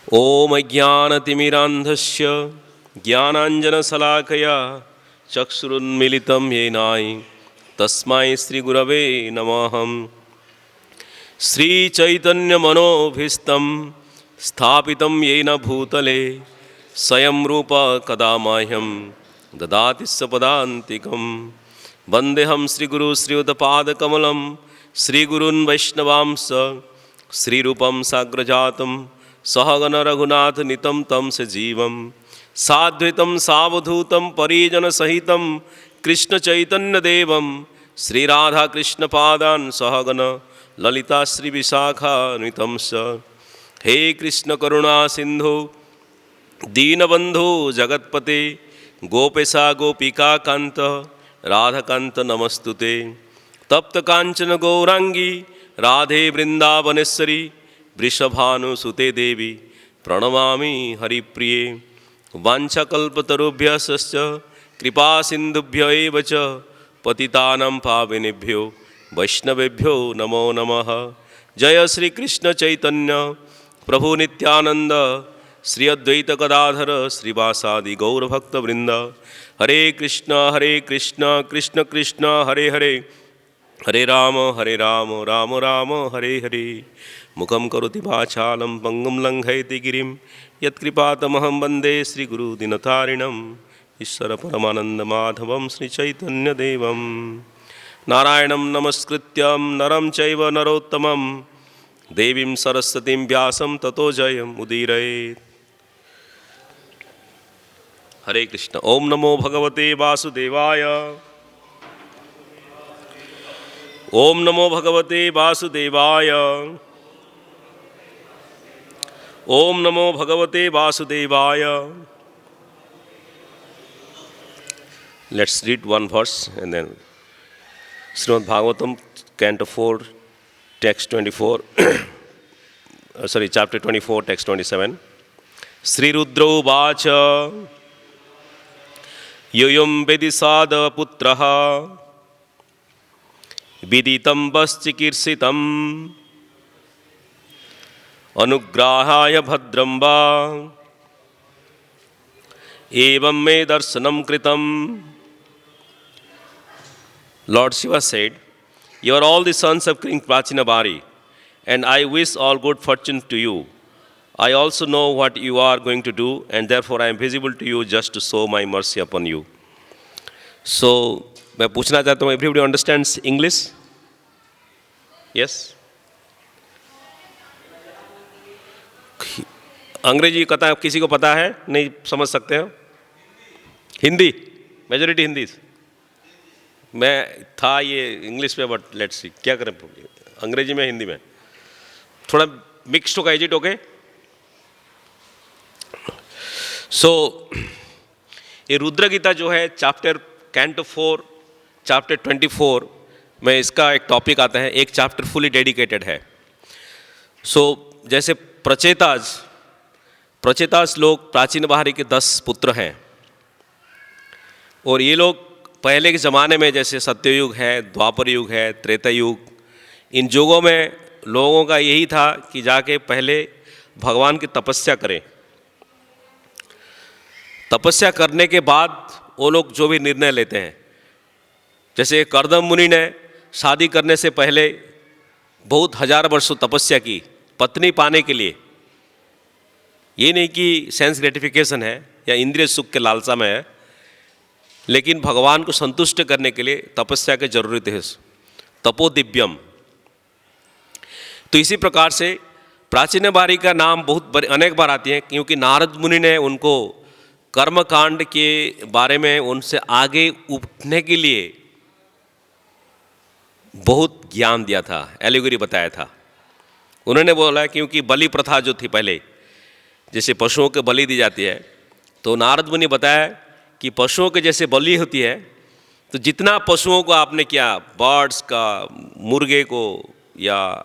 ओम अज्ञानतिमिरान्धस्य ज्ञानाञ्जनशलाकया चक्षुरुन्मीलितं येन तस्मै श्रीगुरवे नमः। श्रीचैतन्यमनोभीष्टं स्थापितं येन भूतले स्वयं रूप कदा मह्यं ददाति सपदान्तिकं। वन्देऽहं श्रीगुरु श्रीयुतपादकमलं श्रीगुरून् वैष्णवांश श्रीरूपं साग्रजातं सहगण रघुनाथ नितं तं सजीवं साद्वैतं सावधूतं परिजनसहितं कृष्णचैतन्यदेवं श्रीराधाकृष्णपादान् सहगण ललिता श्रीविशाखान्वितं स। हे कृष्ण करुणा सिन्धु दीनबन्धो जगत्पते गोपेशा गोपिका कान्त राधाकान्त नमस्तुते। तप्त कांचन गौरांगी राधे वृंदावनेश्वरी वृषभानुसुते देवी प्रणमामि हरिप्रिये। वाञ्छाकल्पतरुभ्यश्च कृपा सिन्धुभ्य एव च पतितानां पावनेभ्यो वैष्णवेभ्यो नमो नमः। जय श्री कृष्ण चैतन्य प्रभु नित्यानंद श्री अद्वैत गदाधर श्रीवासादि गौरभक्तवृंद। हरे कृष्ण कृष्ण कृष्ण हरे हरे, हरे राम राम राम हरे हरे। मुखं करोति वाचालं पंगुं लंघयति गिरिं यत्कृपातमहं वन्दे श्रीगुरुदिनतारिणम्। ईश्वर परमानन्दमाधवं श्रीचैतन्यदेवं नारायणं नमस्कृत्यं नरं चैव नरोत्तमं देवीं सरस्वतीं व्यासं ततो जयमुदीरयेत्। हरे कृष्ण। ओम नमो भगवते वासुदेवाय। ओम नमो भगवते वासुदेवाय। ओम नमो भगवते वासुदेवाय। Let's read one verse and then Srimad Bhagavatam, Canto 4, text 24. Chapter 24, text 27. Sri Rudra Vacha Yuyum Vedisada Putraha Viditam Vaschikirsitam Anugrahaya Bhadrambha Evam me darshanam kritam. Lord Shiva said, "You are all the sons of King Prachinabari, and I wish all good fortune to you. I also know what you are going to do, and therefore I am visible to you just to show my mercy upon you." So, मैं पूछना चाहता हूँ, everybody understands English? Yes? अंग्रेजी कथा किसी को पता है? नहीं समझ सकते हो? हिंदी, मेजॉरिटी हिंदी। मैं था ये इंग्लिश में, बट लेट्स सी क्या करें, अंग्रेजी में हिंदी में थोड़ा मिक्स्ड होगा। Is it okay? सो ये रुद्र गीता जो है चैप्टर कैंटो 4 चैप्टर 24 में इसका एक टॉपिक आता है, एक चैप्टर फुली डेडिकेटेड है। सो जैसे प्रचेताज लोग प्राचीन बाहरी के 10 पुत्र हैं, और ये लोग पहले के ज़माने में जैसे सत्ययुग है, द्वापर युग है, त्रेता युग, इन युगों में लोगों का यही था कि जाके पहले भगवान की तपस्या करें। तपस्या करने के बाद वो लोग जो भी निर्णय लेते हैं, जैसे कर्दम मुनि ने शादी करने से पहले बहुत हजार वर्षों तपस्या की पत्नी पाने के लिए। ये नहीं कि सेंस ग्रेटिफिकेशन है या इंद्रिय सुख के लालसा में है, लेकिन भगवान को संतुष्ट करने के लिए तपस्या की जरूरत है, तपो दिव्यम। तो इसी प्रकार से प्राचीन बारी का नाम बहुत अनेक बार आती है, क्योंकि नारद मुनि ने उनको कर्म कांड के बारे में उनसे आगे उठने के लिए बहुत ज्ञान दिया था, एलिगोरी बताया था। उन्होंने बोला क्योंकि बलि प्रथा जो थी पहले, जैसे पशुओं के बलि दी जाती है, तो नारद मुनि बताया कि पशुओं के जैसे बलि होती है, तो जितना पशुओं को आपने किया, बर्ड्स का, मुर्गे को या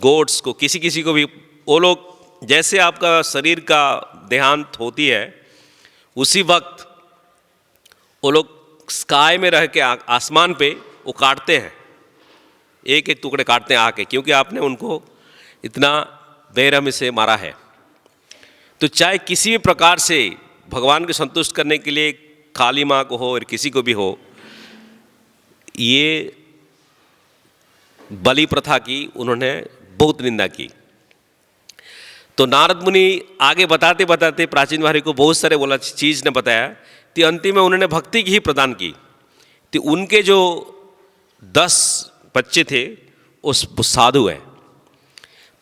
गोट्स को, किसी किसी को भी, वो लोग जैसे आपका शरीर का देहांत होती है उसी वक्त वो लोग स्काई में रह के आसमान पे वो काटते हैं, एक एक टुकड़े काटते हैं आके, क्योंकि आपने उनको इतना बेरहमी से मारा है। तो चाहे किसी भी प्रकार से भगवान को संतुष्ट करने के लिए काली माँ को हो और किसी को भी हो, ये बलि प्रथा की उन्होंने बहुत निंदा की। तो नारद मुनि आगे बताते बताते प्राचीन भारत को बहुत सारे बोला चीज़ ने बताया, तो अंतिम में उन्होंने भक्ति की ही प्रदान की। तो उनके जो 10 बच्चे थे उस साधु है,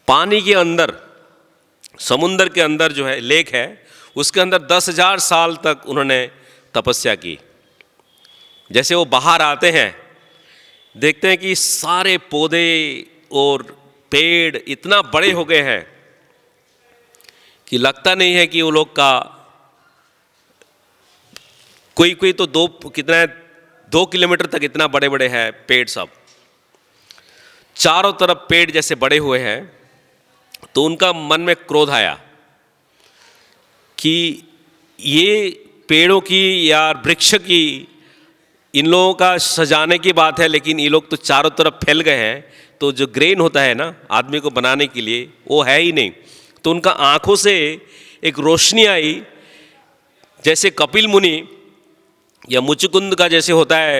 पानी के अंदर, समुंदर के अंदर जो है लेक है, उसके अंदर 10,000 साल तक उन्होंने तपस्या की। जैसे वो बाहर आते हैं, देखते हैं कि सारे पौधे और पेड़ इतना बड़े हो गए हैं कि लगता नहीं है कि वो लोग का कोई तो 2 किलोमीटर तक इतना बड़े बड़े हैं पेड़ सब, चारों तरफ पेड़ जैसे बड़े हुए हैं। तो उनका मन में क्रोध आया कि ये पेड़ों की या वृक्ष की इन लोगों का सजाने की बात है, लेकिन ये लोग तो चारों तरफ फैल गए हैं, तो जो ग्रेन होता है ना आदमी को बनाने के लिए वो है ही नहीं। तो उनका आंखों से एक रोशनी आई, जैसे कपिल मुनि या मुचुकुंद का जैसे होता है,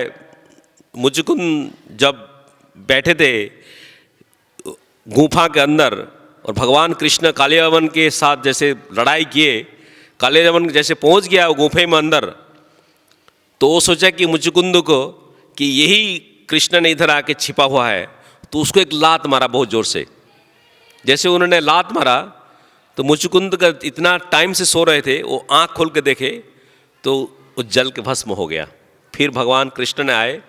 मुचुकुंद जब बैठे थे गुफा के अंदर और भगवान कृष्ण कालियावन के साथ जैसे लड़ाई किए, कालियावन जैसे पहुंच गया वो गुफे में अंदर, तो वो सोचा कि मुचुकुंद को कि यही कृष्ण ने इधर आके छिपा हुआ है, तो उसको एक लात मारा बहुत ज़ोर से। जैसे उन्होंने लात मारा तो मुचुकुंद का इतना टाइम से सो रहे थे, वो आँख खोल के देखे तो वो जल के भस्म हो गया। फिर भगवान कृष्ण ने आए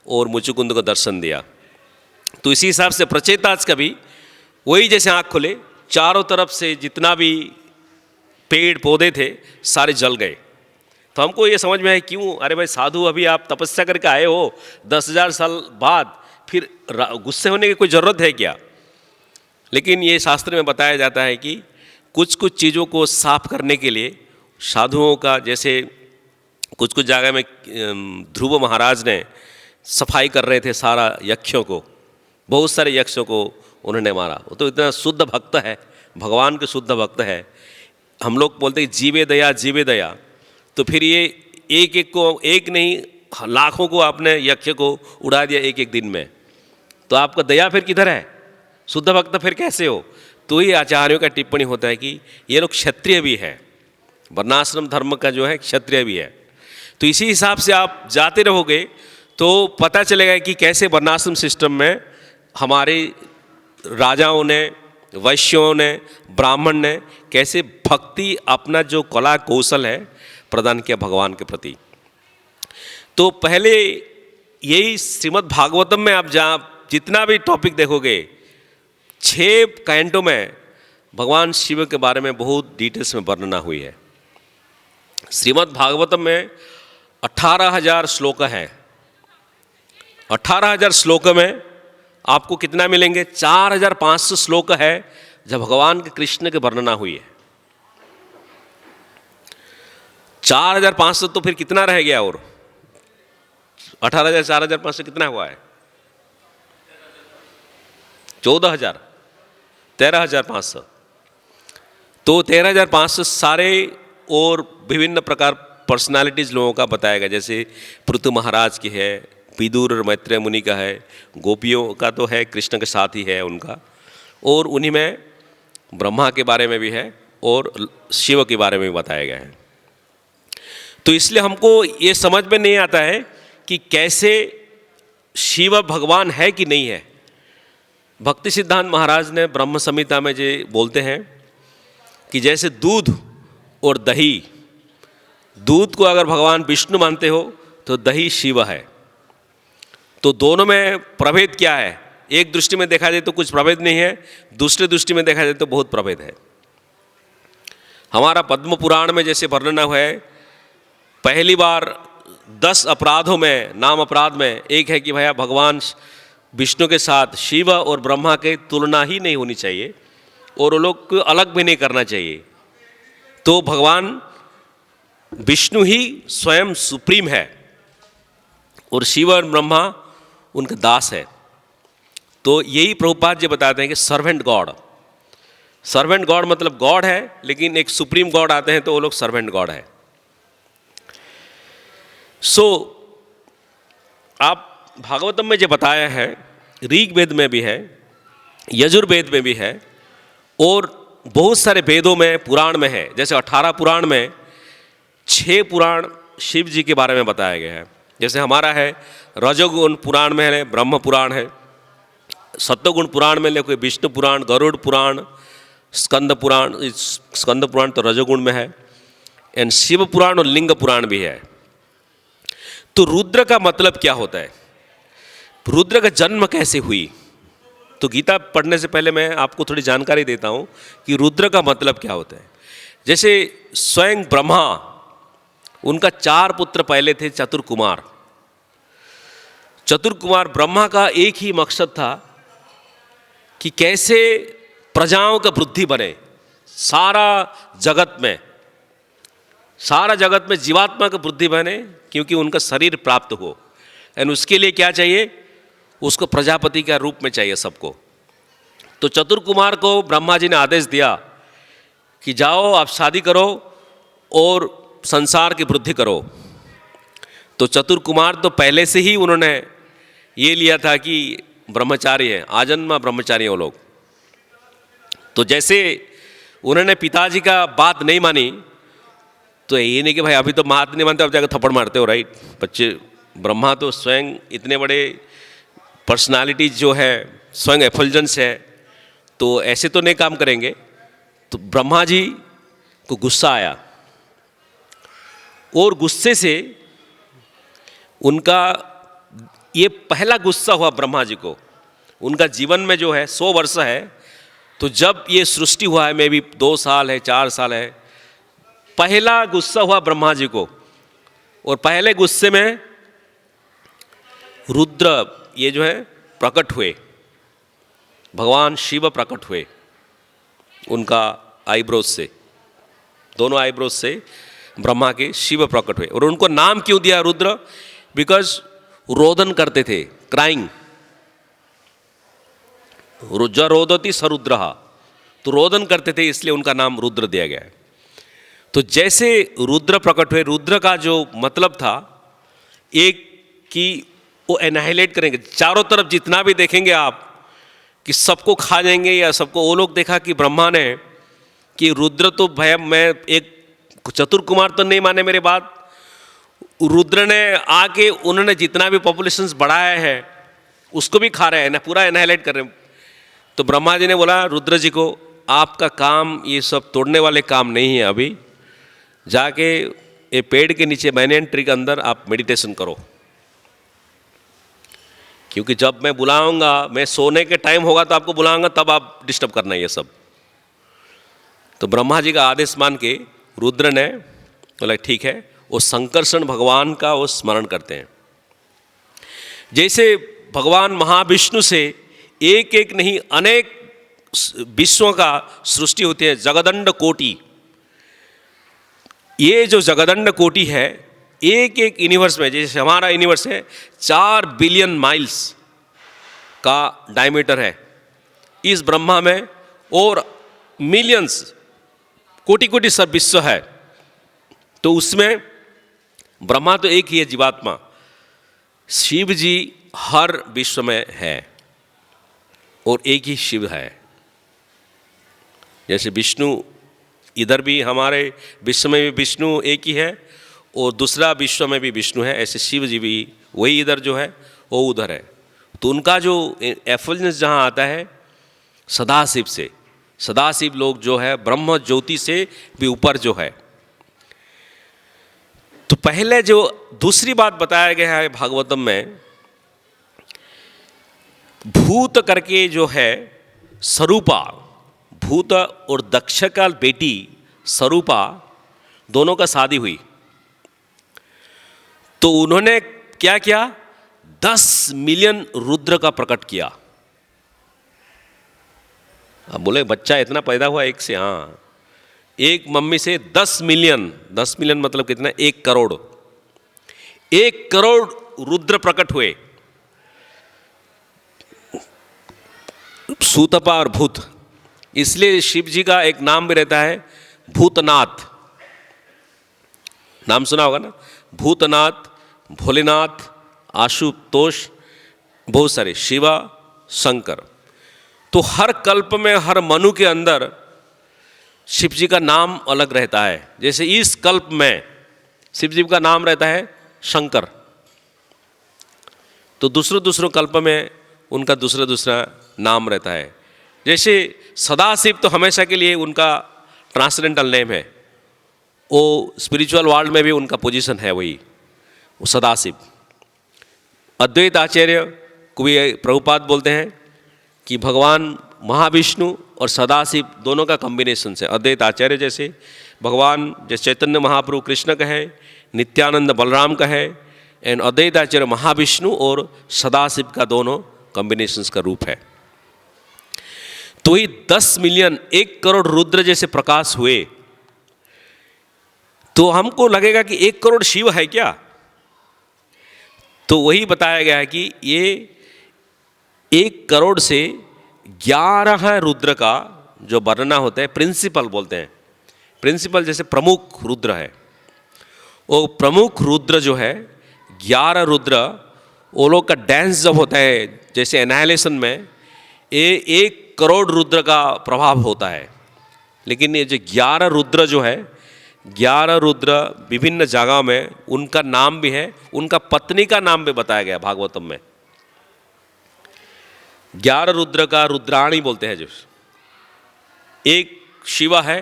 और मुचुकुंद को दर्शन दिया। तो इसी हिसाब से प्रचेताज का भी वही, जैसे आँख खोले चारों तरफ से जितना भी पेड़ पौधे थे सारे जल गए। तो हमको ये समझ में आए क्यों, अरे भाई साधु अभी आप तपस्या करके आए हो 10,000 साल बाद, फिर गुस्से होने की कोई ज़रूरत है क्या। लेकिन ये शास्त्र में बताया जाता है कि कुछ कुछ चीज़ों को साफ करने के लिए साधुओं का, जैसे कुछ कुछ जगह में ध्रुव महाराज ने सफाई कर रहे थे सारा यक्षों को, बहुत सारे यक्षों को उन्होंने मारा। वो तो इतना शुद्ध भक्त है, भगवान के शुद्ध भक्त है। हम लोग बोलते हैं जीवे दया जीवे दया, तो फिर ये एक एक को, एक नहीं लाखों को आपने यक्ष को उड़ा दिया एक एक दिन में, तो आपका दया फिर किधर है, शुद्ध भक्त फिर कैसे हो। तो ये आचार्यों का टिप्पणी होता है कि ये लोग क्षत्रिय भी है, वर्णाश्रम धर्म का जो है क्षत्रिय भी है। तो इसी हिसाब से आप जाते रहोगे तो पता चलेगा कि कैसे वर्णाश्रम सिस्टम में हमारे राजाओं ने, वैश्यों ने, ब्राह्मण ने कैसे भक्ति अपना जो कला कौशल है प्रदान किया भगवान के प्रति। तो पहले यही श्रीमद् भागवतम में आप जहाँ जितना भी टॉपिक देखोगे 6 कैंटों में भगवान शिव के बारे में बहुत डिटेल्स में वर्णना हुई है। श्रीमद् भागवतम में 18,000 श्लोक है। 18,000 श्लोक में आपको कितना मिलेंगे, 4,500 श्लोक है जब भगवान के कृष्ण की वर्णना हुई है। 4,500 तो फिर कितना रह गया, और 18,000 4,500 कितना हुआ है, 14,000 13,500। तो 13,500 सारे और विभिन्न प्रकार पर्सनालिटीज़ लोगों का बताया गया। जैसे पृथु महाराज की है, विदुर और मैत्रेय मुनि का है, गोपियों का तो है, कृष्ण के साथ ही है उनका, और उन्हीं में ब्रह्मा के बारे में भी है और शिव के बारे में भी बताया गया है। तो इसलिए हमको ये समझ में नहीं आता है कि कैसे शिव भगवान है कि नहीं है। भक्ति सिद्धांत महाराज ने ब्रह्म संहिता में जो बोलते हैं कि जैसे दूध और दही, दूध को अगर भगवान विष्णु मानते हो तो दही शिव है। तो दोनों में प्रभेद क्या है, एक दृष्टि में देखा जाए तो कुछ प्रभेद नहीं है, दूसरे दृष्टि में देखा जाए तो बहुत प्रभेद है। हमारा पद्म पुराण में जैसे वर्णना हुआ है, पहली बार 10 अपराधों में, नाम अपराध में एक है कि भैया भगवान विष्णु के साथ शिव और ब्रह्मा के तुलना ही नहीं होनी चाहिए और वो लोग को अलग भी नहीं करना चाहिए। तो भगवान विष्णु ही स्वयं सुप्रीम है और शिव और ब्रह्मा उनके दास है। तो यही प्रभुपाद जी बताते हैं कि सर्वेंट गॉड, सर्वेंट गॉड मतलब गॉड है, लेकिन एक सुप्रीम गॉड आते हैं तो वो लोग सर्वेंट गॉड है। सो आप भागवतम में जो बताया है, ऋग्वेद में भी है, यजुर्वेद में भी है, और बहुत सारे वेदों में, पुराण में है। जैसे 18 पुराण में 6 पुराण शिव जी के बारे में बताया गया है। जैसे हमारा है रजोगुण पुराण में है ब्रह्म पुराण है, सत्वगुण पुराण में कोई विष्णु पुराण, गरुड़ पुराण, स्कंद पुराण। स्कंद पुराण तो रजोगुण में है, एंड शिव पुराण और लिंग पुराण भी है। तो रुद्र का मतलब क्या होता है, रुद्र का जन्म कैसे हुई? तो गीता पढ़ने से पहले मैं आपको थोड़ी जानकारी देता हूँ कि रुद्र का मतलब क्या होता है। जैसे स्वयं ब्रह्मा, उनका 4 पुत्र पहले थे, चतुर्कुमार। चतुर्कुमार ब्रह्मा का एक ही मकसद था कि कैसे प्रजाओं का वृद्धि बने, सारा जगत में जीवात्मा का वृद्धि बने, क्योंकि उनका शरीर प्राप्त हो। एंड उसके लिए क्या चाहिए, उसको प्रजापति का रूप में चाहिए सबको। तो चतुर्कुमार को ब्रह्मा जी ने आदेश दिया कि जाओ आप शादी करो और संसार की वृद्धि करो। तो चतुर्कुमार तो पहले से ही उन्होंने ये लिया था कि ब्रह्मचारी है, आजन्मा ब्रह्मचारी हैं वो लोग। तो जैसे उन्होंने पिताजी का बात नहीं मानी, तो ये नहीं कि भाई अभी तो बात नहीं मानते अब जाकर थप्पड़ मारते हो, राइट? बच्चे, ब्रह्मा तो स्वयं इतने बड़े पर्सनालिटीज जो है, स्वयं एफल्जेंस है, तो ऐसे तो नहीं काम करेंगे। तो ब्रह्मा जी को गुस्सा आया, और गुस्से से उनका ये पहला गुस्सा हुआ ब्रह्मा जी को। उनका जीवन में जो है 100 वर्ष है, तो जब ये सृष्टि हुआ है, मे भी 2 साल है, 4 साल है, पहला गुस्सा हुआ ब्रह्मा जी को। और पहले गुस्से में रुद्र ये जो है प्रकट हुए, भगवान शिव प्रकट हुए उनका आईब्रोज से, दोनों आईब्रोज से ब्रह्मा के शिव प्रकट हुए। और उनको नाम क्यों दिया रुद्र? बिकॉज रोदन करते थे, क्राइंग। रुद्र रोदती सरुद्रहा, तो रोदन करते थे, इसलिए उनका नाम रुद्र दिया गया है। तो जैसे रुद्र प्रकट हुए, रुद्र का जो मतलब था एक कि वो एनाहिलेट करेंगे, चारों तरफ जितना भी देखेंगे आप कि सबको खा जाएंगे या सबको। वो लोग देखा कि ब्रह्मा ने कि रुद्र तो भय, मैं एक चतुर्कुमार तो नहीं माने मेरे बात, रुद्र ने आके उन्होंने जितना भी पॉपुलेशंस बढ़ाया है उसको भी खा रहे हैं ना, पूरा एनाहिलेट कर रहे हैं। तो ब्रह्मा जी ने बोला रुद्र जी को, आपका काम ये सब तोड़ने वाले काम नहीं है, अभी जाके ये पेड़ के नीचे बैनियन ट्री के अंदर आप मेडिटेशन करो, क्योंकि जब मैं बुलाऊंगा, मैं सोने के टाइम होगा तो आपको बुलाऊंगा, तब आप डिस्टर्ब करना ये सब। तो ब्रह्मा जी का आदेश मान के रुद्र ने बोला ठीक है, वो संकर्षण भगवान का वो स्मरण करते हैं। जैसे भगवान महाविष्णु से एक एक नहीं अनेक विश्वों का सृष्टि होती है, जगदंड कोटि। ये जो जगदंड कोटि है, एक एक यूनिवर्स में, जैसे हमारा यूनिवर्स है 4 बिलियन माइल्स का डायमीटर है, इस ब्रह्मा में और मिलियंस, कोटि कोटि सब विश्व है। तो उसमें ब्रह्मा तो एक ही है, जीवात्मा। शिव जी हर विश्व में है और एक ही शिव है। जैसे विष्णु, इधर भी हमारे विश्व में भी विष्णु एक ही है और दूसरा विश्व में भी विष्णु है, ऐसे शिव जी भी वही इधर जो है वो उधर है। तो उनका जो एफल्जेंस जहाँ आता है सदाशिव से, सदाशिव लोग जो है ब्रह्म ज्योति से भी ऊपर जो है। तो पहले जो दूसरी बात बताया गया है भागवतम में, भूत करके जो है स्वरूपा, भूत और दक्ष का बेटी स्वरूपा, दोनों का शादी हुई। तो उन्होंने क्या किया, 10 मिलियन रुद्र का प्रकट किया। अब बोले बच्चा इतना पैदा हुआ एक से, हाँ, एक मम्मी से 10 मिलियन। 10 मिलियन मतलब कितना, 1 करोड़। 1 करोड़ रुद्र प्रकट हुए, सूतपा और भूत। इसलिए शिव जी का एक नाम भी रहता है भूतनाथ। नाम सुना होगा ना, भूतनाथ, भोलेनाथ, आशुतोष, बहुत सारे, शिवा, शंकर। तो हर कल्प में हर मनु के अंदर शिव जी का नाम अलग रहता है। जैसे इस कल्प में शिव जी का नाम रहता है शंकर, तो दूसरे कल्प में उनका दूसरा नाम रहता है। जैसे सदाशिव तो हमेशा के लिए उनका ट्रांसेंडेंटल नेम है, वो स्पिरिचुअल वर्ल्ड में भी उनका पोजीशन है वही, वो सदाशिव। अद्वैत आचार्य को भी प्रभुपाद बोलते हैं कि भगवान महाविष्णु और सदाशिव दोनों का कॉम्बिनेशन है। अद्वैत आचार्य जैसे भगवान जैसे चैतन्य महाप्रभु कृष्ण का है, नित्यानंद बलराम का है, एंड अद्वैत आचार्य महाविष्णु और सदाशिव का दोनों कॉम्बिनेशंस का रूप है। तो ही 10 मिलियन 1 करोड़ रुद्र जैसे प्रकाश हुए, तो हमको लगेगा कि 1 करोड़ शिव है क्या? तो वही बताया गया है कि ये 1 करोड़ से 11 रुद्र का जो वर्णना होता है, प्रिंसिपल बोलते हैं। प्रिंसिपल जैसे प्रमुख रुद्र है, वो प्रमुख रुद्र जो है 11 रुद्र, वो लोग का डांस जब होता है जैसे एनाहिलेशन में, ये 1 करोड़ रुद्र का प्रभाव होता है। लेकिन ये जो 11 रुद्र जो है, 11 रुद्र विभिन्न जगह में उनका नाम भी है, उनका पत्नी का नाम भी बताया गया भागवतम में। 11 रुद्र का रुद्राणी बोलते हैं। जो एक शिवा है,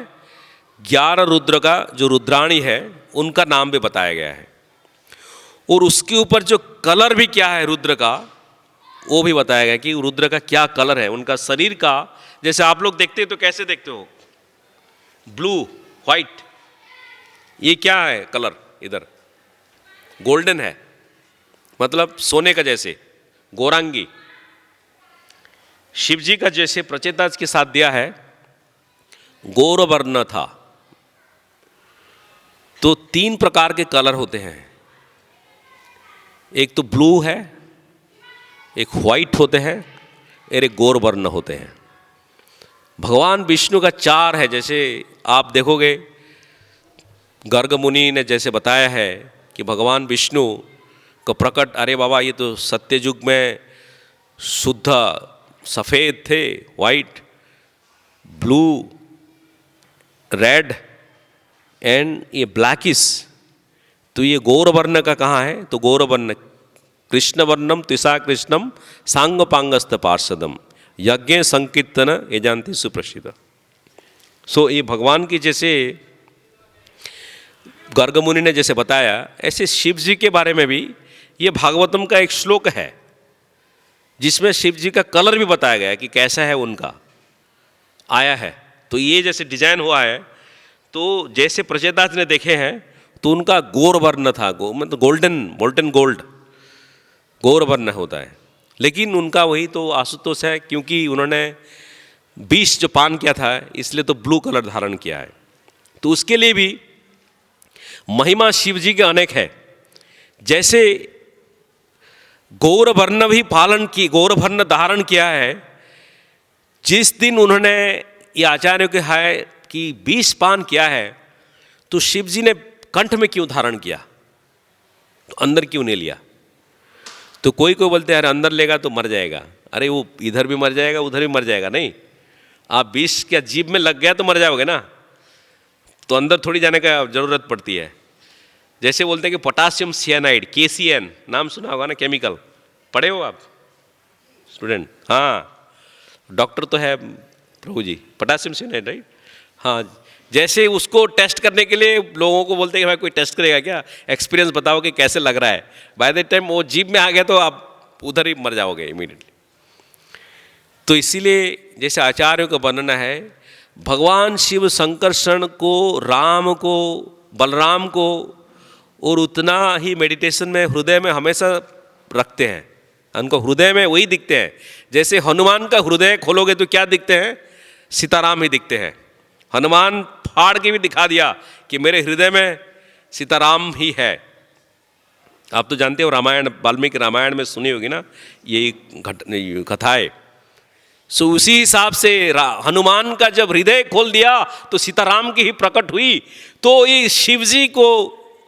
11 रुद्र का जो रुद्राणी है उनका नाम भी बताया गया है। और उसके ऊपर जो कलर भी क्या है रुद्र का, वो भी बताया गया कि रुद्र का क्या कलर है, उनका शरीर का। जैसे आप लोग देखते हो तो कैसे देखते हो, ब्लू, व्हाइट, ये क्या है कलर? इधर गोल्डन है, मतलब सोने का जैसे, गोरांगी। शिव जी का जैसे प्रचेताज के साथ दिया है गौर वर्ण था। तो 3 प्रकार के कलर होते हैं, एक तो ब्लू है, एक व्हाइट होते हैं और एक गौर वर्ण होते हैं। भगवान विष्णु का 4 है। जैसे आप देखोगे गर्ग मुनि ने जैसे बताया है कि भगवान विष्णु को प्रकट, अरे बाबा ये तो सत्ययुग में शुद्ध सफ़ेद थे, वाइट, ब्लू, रेड एंड ये ब्लैकिश, तो ये गौर वर्ण का कहाँ है? तो गौर वर्ण कृष्ण वर्णम त्रिसा कृष्णम सांग पांगस्त पार्षदम यज्ञ संकीर्तन ये जानती सुप्रसिद्ध। सो ये भगवान की जैसे गर्ग मुनि ने जैसे बताया, ऐसे शिव जी के बारे में भी ये भागवतम का एक श्लोक है जिसमें शिव जी का कलर भी बताया गया है कि कैसा है उनका आया है। तो ये जैसे डिजाइन हुआ है, तो जैसे प्रचेताज ने देखे हैं तो उनका गौर वर्ण था, मतलब गोल्डन गोल्ड गौर वर्ण होता है। लेकिन उनका वही तो आशुतोष है, क्योंकि उन्होंने विष जो पान किया था इसलिए तो ब्लू कलर धारण किया है। तो उसके लिए भी महिमा शिव जी के अनेक है। जैसे गौर वर्ण भी पालन की, गौर वर्ण धारण किया है। जिस दिन उन्होंने ये आचार्यों के है कि विष पान किया है, तो शिव जी ने कंठ में क्यों धारण किया, तो अंदर क्यों नहीं लिया? तो कोई बोलते हैं अरे अंदर लेगा तो मर जाएगा। अरे वो इधर भी मर जाएगा उधर भी मर जाएगा। नहीं, आप विष क्या जीभ में लग गया तो मर जाओगे ना, तो अंदर थोड़ी जाने का जरूरत पड़ती है। जैसे बोलते हैं कि पोटासियम सियानाइड, KCN नाम सुना होगा ना, केमिकल पढ़े हो आप स्टूडेंट? हाँ, डॉक्टर तो है Prabhu ji. Potassium cyanide, right? हाँ, जैसे उसको टेस्ट करने के लिए लोगों को बोलते हैं कि भाई कोई टेस्ट करेगा क्या, एक्सपीरियंस बताओ कि कैसे लग रहा है। बाय द टाइम वो जीभ में आ गया तो आप उधर ही मर जाओगे इमीडिएटली। तो इसीलिए जैसे आचार्यों का वर्णना है, भगवान शिव संकर्षण को, राम को, बलराम को और उतना ही मेडिटेशन में हृदय में हमेशा रखते हैं। उनको हृदय में वही दिखते हैं। जैसे हनुमान का हृदय खोलोगे तो क्या दिखते हैं? सीताराम ही दिखते हैं। हनुमान फाड़ के भी दिखा दिया कि मेरे हृदय में सीताराम ही है। आप तो जानते हो रामायण, वाल्मीकि रामायण में सुनी होगी ना ये कथाएं सो उसी हिसाब से हनुमान का जब हृदय खोल दिया तो सीताराम की ही प्रकट हुई। तो ये शिव जी को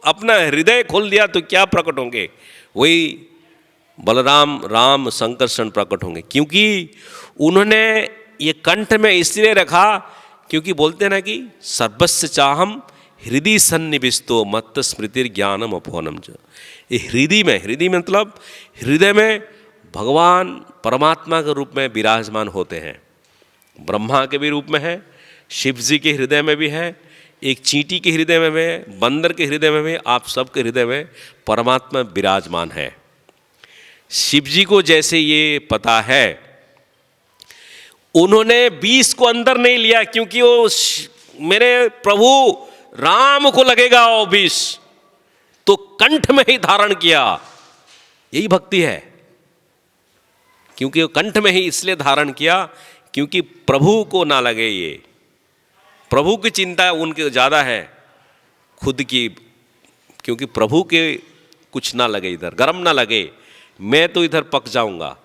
अपना हृदय खोल दिया तो क्या प्रकट होंगे? वही बलराम राम संकर्षण प्रकट होंगे। क्योंकि उन्होंने ये कंठ में इसलिए रखा क्योंकि बोलते हैं ना कि सर्वस्य चाहम हृदय सन्निविष्टो मत्त स्मृति ज्ञानम अपोहनम च। ये हृदय में मतलब हृदय में भगवान परमात्मा के रूप में विराजमान होते हैं। ब्रह्मा के भी रूप में है, शिव जी के हृदय में भी है, एक चींटी के हृदय में भी है, बंदर के हृदय में भी, आप सबके हृदय में परमात्मा विराजमान है। शिव जी को जैसे ये पता है, उन्होंने 20 को अंदर नहीं लिया क्योंकि वो मेरे प्रभु राम को लगेगा वो 20, तो कंठ में ही धारण किया। यही भक्ति है। क्योंकि वो कंठ में ही इसलिए धारण किया क्योंकि प्रभु को ना लगे, ये प्रभु की चिंता उनके ज़्यादा है खुद की, क्योंकि प्रभु के कुछ ना लगे, इधर गरम ना लगे, मैं तो इधर पक जाऊंगा,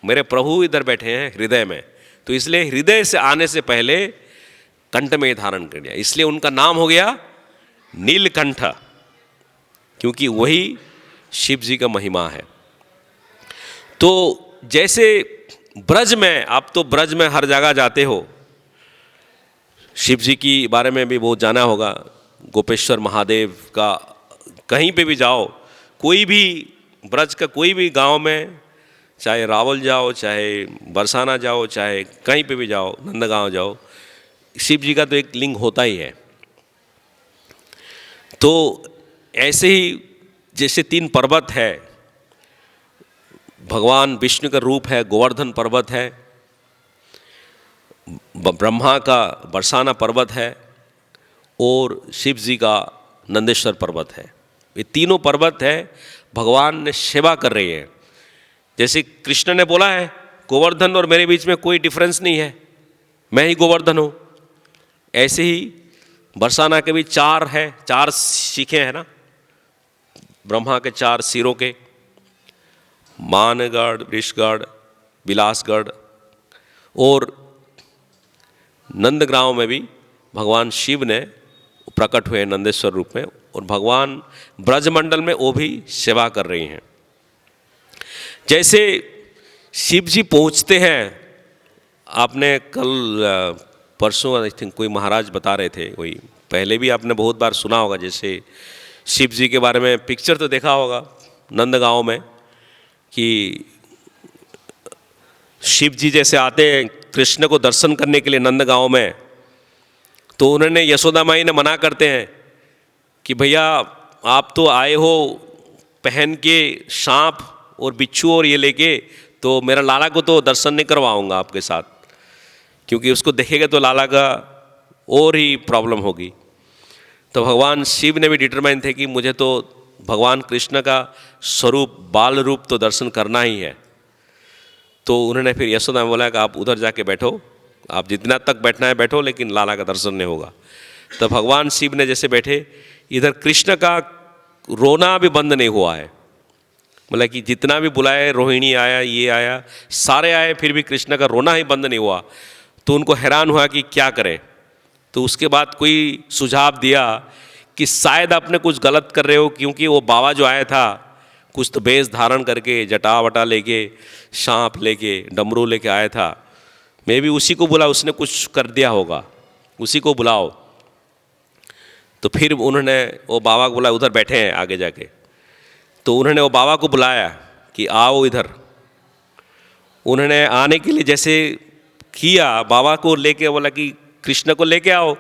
मेरे प्रभु इधर बैठे हैं हृदय में। तो इसलिए हृदय से आने से पहले कंठ में ही धारण कर दिया। इसलिए उनका नाम हो गया नीलकंठ, क्योंकि वही शिव जी का महिमा है। तो जैसे ब्रज में, आप तो ब्रज में हर जगह जाते हो, शिव जी की बारे में भी बहुत जाना होगा। गोपेश्वर महादेव का कहीं पे भी जाओ, कोई भी ब्रज का कोई भी गांव में, चाहे रावल जाओ, चाहे बरसाना जाओ, चाहे कहीं पे भी जाओ, नंदगांव जाओ, शिव जी का तो एक लिंग होता ही है। तो ऐसे ही जैसे 3 पर्वत है, भगवान विष्णु का रूप है गोवर्धन पर्वत है, ब्रह्मा का बरसाना पर्वत है, और शिव जी का नंदेश्वर पर्वत है। ये तीनों पर्वत है, भगवान ने सेवा कर रही है। जैसे कृष्ण ने बोला है गोवर्धन और मेरे बीच में कोई डिफरेंस नहीं है, मैं ही गोवर्धन हूँ। ऐसे ही बरसाना के भी 4 है, 4 शिखें हैं ना, ब्रह्मा के 4 सिरों के, मानगढ़, वृषगढ़, विलासगढ़, और नंदग्राम में भी भगवान शिव ने प्रकट हुए नंदेश्वर रूप में, और भगवान ब्रजमंडल में वो भी सेवा कर रही हैं। जैसे शिव जी पहुँचते हैं, आपने कल परसों आई थिंक कोई महाराज बता रहे थे, वही पहले भी आपने बहुत बार सुना होगा, जैसे शिव जी के बारे में पिक्चर तो देखा होगा नंदगांव में, कि शिव जी जैसे आते हैं कृष्ण को दर्शन करने के लिए नंदगांव में, तो उन्होंने यशोदा माई ने मना करते हैं कि भैया आप तो आए हो पहन के सांप और बिच्छू और ये लेके, तो मेरा लाला को तो दर्शन नहीं करवाऊंगा आपके साथ, क्योंकि उसको देखेगा तो लाला का और ही प्रॉब्लम होगी। तो भगवान शिव ने भी डिटरमाइन थे कि मुझे तो भगवान कृष्ण का स्वरूप बाल रूप तो दर्शन करना ही है। तो उन्होंने फिर यशोदा में बोला कि आप उधर जाके बैठो, आप जितना तक बैठना है बैठो, लेकिन लाला का दर्शन नहीं होगा। तो भगवान शिव ने जैसे बैठे, इधर कृष्ण का रोना भी बंद नहीं हुआ है, मतलब कि जितना भी बुलाए, रोहिणी आया, ये आया, सारे आए, फिर भी कृष्ण का रोना ही बंद नहीं हुआ। तो उनको हैरान हुआ कि क्या करें। तो उसके बाद कोई सुझाव दिया कि शायद आपने कुछ गलत कर रहे हो, क्योंकि वो बाबा जो आया था कुछ तो वेश धारण करके, जटा वटा लेके, सांप लेके, डमरू लेके आया था, मैं भी उसी को बुला, उसने कुछ कर दिया होगा, उसी को बुलाओ। तो फिर उन्होंने वो बाबा को बुलाया, उधर बैठे हैं आगे जाके, तो उन्होंने वो बाबा को बुलाया कि आओ इधर। उन्होंने आने के लिए जैसे किया, बाबा को लेके बोला कि कृष्ण को लेके आओ,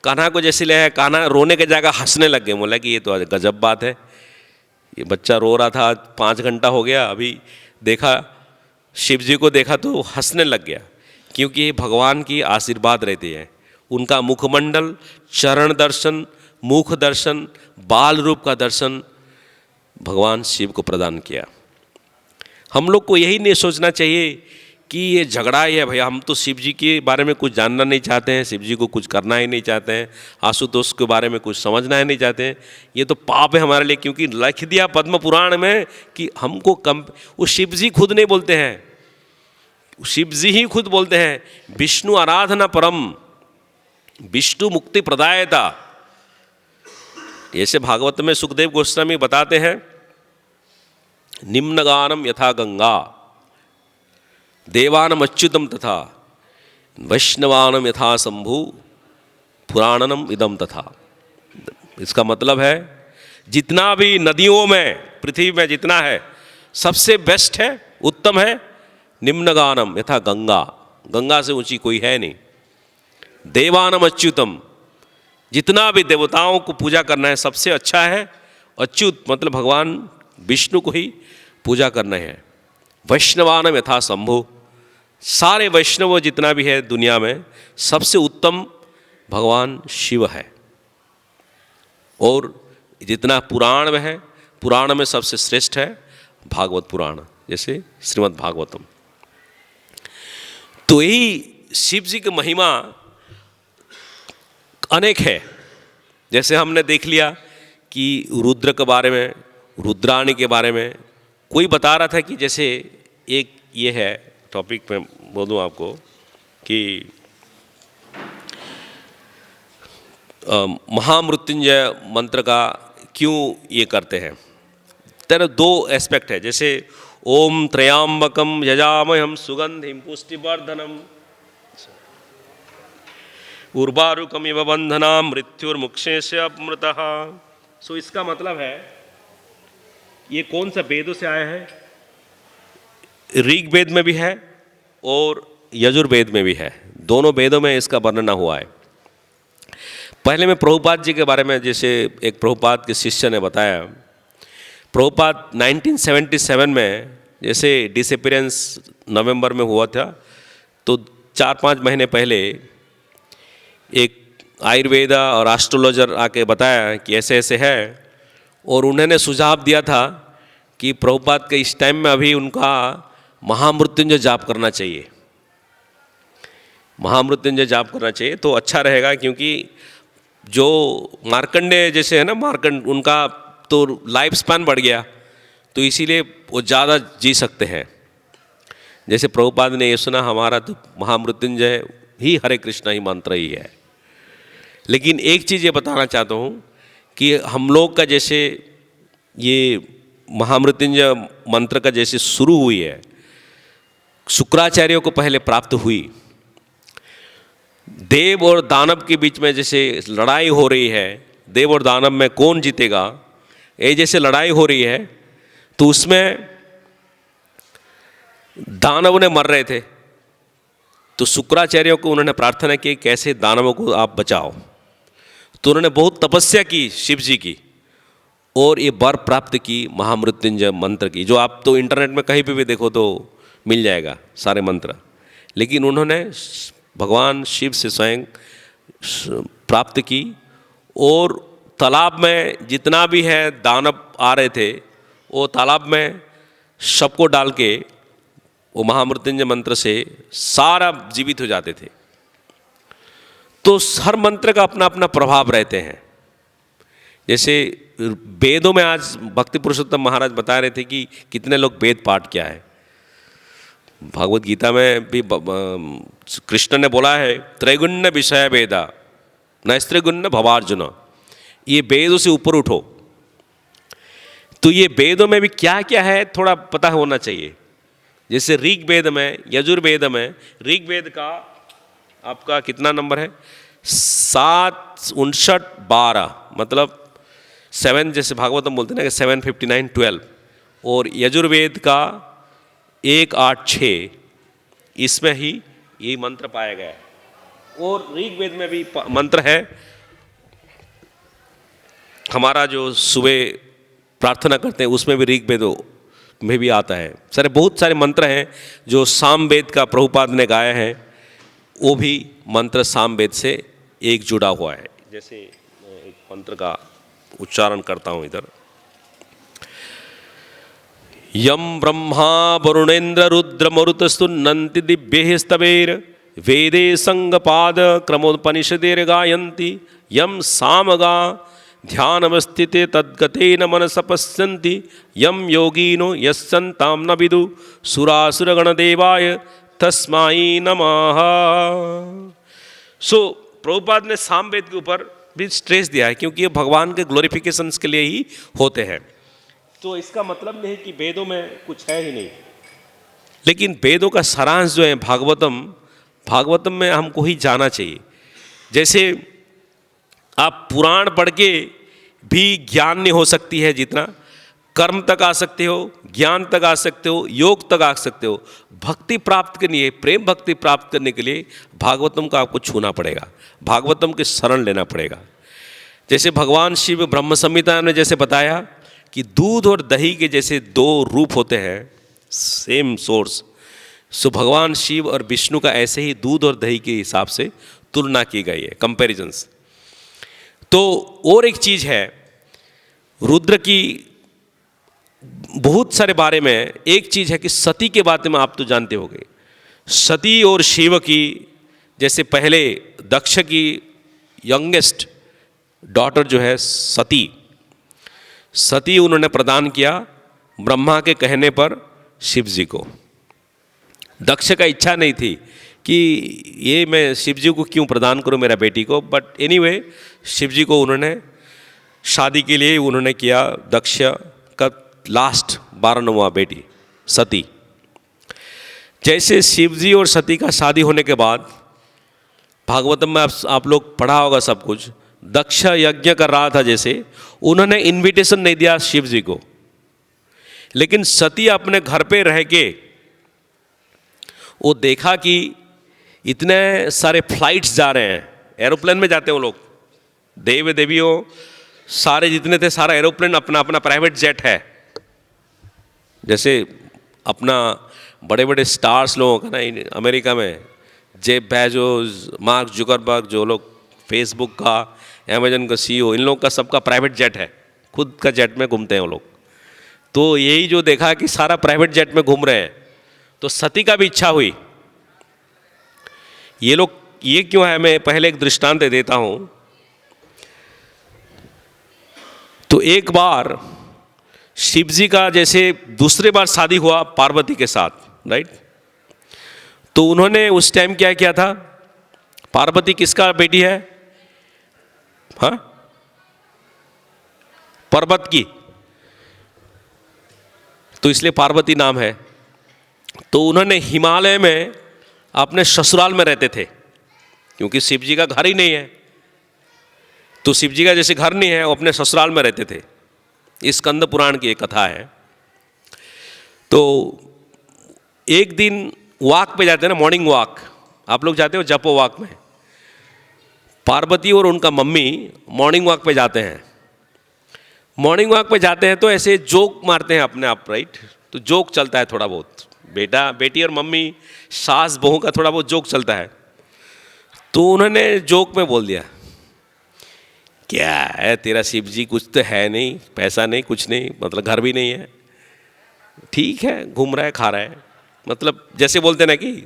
कान्हा को जैसे ले आया, कान्हा रोने के जगह हंसने लग गए। बोला कि ये तो गजब बात है, ये बच्चा रो रहा था 5 घंटा हो गया, अभी देखा शिव जी को देखा तो हंसने लग गया, क्योंकि ये भगवान की आशीर्वाद रहती है। उनका मुखमंडल, चरण दर्शन, मुख दर्शन, बाल रूप का दर्शन भगवान शिव को प्रदान किया। हम लोग को यही नहीं सोचना चाहिए कि ये झगड़ा ही है भैया, हम तो शिव जी के बारे में कुछ जानना नहीं चाहते हैं, शिव जी को कुछ करना ही नहीं चाहते हैं, आशुतोष के बारे में कुछ समझना ही नहीं चाहते हैं, ये तो पाप है हमारे लिए। क्योंकि लिख दिया पद्म पुराण में कि हमको वो शिव जी खुद नहीं बोलते हैं, शिव जी ही खुद बोलते हैं विष्णु आराधना परम, विष्णु मुक्ति प्रदायता। ऐसे भागवत में सुखदेव गोस्वामी बताते हैं निम्नगानम यथा गंगा देवानम अच्युतम तथा वैष्णवानम यथा शंभु पुराणनम इदम तथा। इसका मतलब है जितना भी नदियों में पृथ्वी में जितना है सबसे बेस्ट है, उत्तम है निम्नगानम यथा गंगा, गंगा से ऊंची कोई है नहीं। देवानम अच्युतम, जितना भी देवताओं को पूजा करना है सबसे अच्छा है अच्युत, मतलब भगवान विष्णु को ही पूजा करना है। वैष्णवानम यथा शंभु, सारे वैष्णव जितना भी है दुनिया में सबसे उत्तम भगवान शिव है। और जितना पुराण में है, पुराण में सबसे श्रेष्ठ है भागवत पुराण, जैसे श्रीमद् भागवतम। तो यही शिव जी की महिमा अनेक है। जैसे हमने देख लिया कि रुद्र के बारे में, रुद्राणी के बारे में कोई बता रहा था कि जैसे एक ये है टॉपिक में बोलूँ आपको कि महामृत्युंजय मंत्र का क्यों ये करते हैं। तेरे दो एस्पेक्ट है, जैसे ओम त्रयाम्बकम यजामहं सुगंधिम पुष्टिवर्धनम उर्वारुकमिव बंधना मृत्युर्मुक्षेस्य अमृतः। सो इसका मतलब है ये कौन सा वेदों से आया है, ऋग्वेद में भी है और यजुर्वेद में भी है, दोनों वेदों में इसका वर्णन हुआ है। पहले मैं प्रभुपाद जी के बारे में, जैसे एक प्रभुपाद के शिष्य ने बताया, प्रभुपाद 1977 में जैसे डिसअपीयरेंस नवंबर में हुआ था, तो 4-5 महीने पहले एक आयुर्वेदा और एस्ट्रोलॉजर आके बताया कि ऐसे ऐसे है, और उन्होंने सुझाव दिया था कि प्रभुपाद के इस टाइम में अभी उनका महामृत्युंजय जाप करना चाहिए, महामृत्युंजय जाप करना चाहिए तो अच्छा रहेगा। क्योंकि जो मार्कंडेय जैसे है ना, मार्कंड उनका तो लाइफ स्पैन बढ़ गया, तो इसीलिए वो ज़्यादा जी सकते हैं। जैसे प्रभुपाद ने ये सुना हमारा तो महामृत्युंजय ही हरे कृष्णा ही मंत्र ही है। लेकिन एक चीज़ ये बताना चाहता हूँ कि हम लोग का जैसे ये महामृत्युंजय मंत्र का जैसे शुरू हुई है, शुक्राचार्यों को पहले प्राप्त हुई, देव और दानव के बीच में जैसे लड़ाई हो रही है, देव और दानव में कौन जीतेगा, ये जैसे लड़ाई हो रही है, तो उसमें दानव ने मर रहे थे, तो शुक्राचार्यों को उन्होंने प्रार्थना की कैसे दानवों को आप बचाओ। तो उन्होंने बहुत तपस्या की शिव जी की, और ये वर प्राप्त की महामृत्युंजय मंत्र की, जो आप तो इंटरनेट में कहीं पे भी देखो तो मिल जाएगा सारे मंत्र। लेकिन उन्होंने भगवान शिव से स्वयं प्राप्त की, और तालाब में जितना भी है दानव आ रहे थे, वो तालाब में सबको डाल के वो महामृत्युंजय मंत्र से सारा जीवित हो जाते थे। तो हर मंत्र का अपना अपना प्रभाव रहते हैं। जैसे वेदों में आज भक्ति पुरुषोत्तम महाराज बता रहे थे कि कितने लोग वेद पाठ किया है। भागवत गीता में भी कृष्ण ने बोला है त्रैगुण्य विषय वेदा नैस्त्रिगुण्य भवार्जुन, ये वेदों से ऊपर उठो। तो ये वेदों में भी क्या क्या है थोड़ा पता होना चाहिए। जैसे ऋग्वेद में, यजुर्वेद में, ऋग्वेद का आपका कितना नंबर है 7, 59, 12, मतलब 7, जैसे भागवतम बोलते हैं ना कि 7, 59, 12, और यजुर्वेद का 1, 8, 6, इसमें ही ये मंत्र पाया गया है। और ऋग्वेद में भी मंत्र है, हमारा जो सुबह प्रार्थना करते हैं उसमें भी ऋग्वेद में भी आता है। सारे बहुत सारे मंत्र हैं जो सामवेद का प्रभुपाद ने गाया है, वो भी मंत्र सामवेद से एक जुड़ा हुआ है। जैसे एक मंत्र का उच्चारण करता हूँ इधर, यम ब्रह्मा वरुणेन्द्र रुद्र मरुतस्तुन्नन्ति दिव्यैः स्तवैर् वेदे संगपाद क्रमोपनिषदेर् गायन्ति यम सामगा ध्यानवस्थिते तद्गतेन मनसा पश्यन्ति यम योगिनो यस्सन्तां न विदु सुरासुरगणदेवाय तस्माई नमः। सो प्रभुपाद ने सामवेद के ऊपर भी स्ट्रेस दिया है, क्योंकि ये भगवान के ग्लोरिफिकेशंस के लिए ही होते हैं। तो इसका मतलब नहीं कि वेदों में कुछ है ही नहीं, लेकिन वेदों का सारांश जो है भागवतम में हमको ही जाना चाहिए। जैसे आप पुराण पढ़ के भी ज्ञान नहीं हो सकती है जितना, कर्म तक आ सकते हो, ज्ञान तक आ सकते हो, योग तक आ सकते हो। भक्ति प्राप्त करनी है, प्रेम भक्ति प्राप्त करने के लिए भागवतम का आपको छूना पड़ेगा, भागवतम के शरण लेना पड़ेगा। जैसे भगवान शिव ब्रह्म संहिता ने जैसे बताया कि दूध और दही के जैसे दो रूप होते हैं, सेम सोर्स, सो भगवान शिव और विष्णु का ऐसे ही दूध और दही के हिसाब से तुलना की गई है, कंपैरिजंस। तो और एक चीज़ है रुद्र की बहुत सारे बारे में, एक चीज़ है कि सती के बारे में आप तो जानते होंगे। सती और शिव की, जैसे पहले दक्ष की यंगेस्ट डॉटर जो है सती उन्होंने प्रदान किया ब्रह्मा के कहने पर शिव जी को। दक्ष का इच्छा नहीं थी कि ये मैं शिव जी को क्यों प्रदान करूं मेरा बेटी को, बट एनीवे शिव जी को उन्होंने शादी के लिए उन्होंने किया दक्ष का लास्ट 12वां बेटी सती। जैसे शिव जी और सती का शादी होने के बाद भागवतम में आप लोग पढ़ा होगा सब कुछ, दक्ष यज्ञ कर रहा था, जैसे उन्होंने इनविटेशन नहीं दिया शिव जी को, लेकिन सती अपने घर पे रह के वो देखा कि इतने सारे फ्लाइट्स जा रहे हैं, एरोप्लेन में जाते हैं वो लोग, देव देवियों सारे जितने थे, सारा एरोप्लेन अपना अपना प्राइवेट जेट है। जैसे अपना बड़े बड़े स्टार्स लोगों का ना अमेरिका में, जेफ बेजोस, मार्क जुकरबर्ग, जो लोग फेसबुक का, अमेजन का CEO, इन लोगों का सबका प्राइवेट जेट है, खुद का जेट में घूमते हैं वो लोग। तो यही जो देखा कि सारा प्राइवेट जेट में घूम रहे हैं, तो सती का भी इच्छा हुई ये लोग ये क्यों है, मैं पहले एक दृष्टांत देता हूं। तो एक बार शिव जी का जैसे दूसरे बार शादी हुआ पार्वती के साथ, राइट, तो उन्होंने उस टाइम क्या किया था, पार्वती किसका बेटी है, हाँ, पर्वत की, तो इसलिए पार्वती नाम है। तो उन्होंने हिमालय में अपने ससुराल में रहते थे, क्योंकि शिव जी का घर ही नहीं है, तो शिव जी का जैसे घर नहीं है वो अपने ससुराल में रहते थे। इस स्कंद पुराण की एक कथा है। तो एक दिन वॉक पे जाते हैं ना, मॉर्निंग वॉक, आप लोग जाते हो जपो वॉक में, पार्वती और उनका मम्मी मॉर्निंग वॉक पे जाते हैं। मॉर्निंग वॉक पे जाते हैं तो ऐसे जोक मारते हैं अपने आप, राइट, तो जोक चलता है थोड़ा बहुत, बेटा बेटी और मम्मी सास बहू का थोड़ा बहुत जोक चलता है। तो उन्होंने जोक में बोल दिया, क्या है तेरा शिव जी, कुछ तो है नहीं, पैसा नहीं, कुछ नहीं, मतलब घर भी नहीं है, ठीक है घूम रहा है खा रहा है, मतलब जैसे बोलते ना कि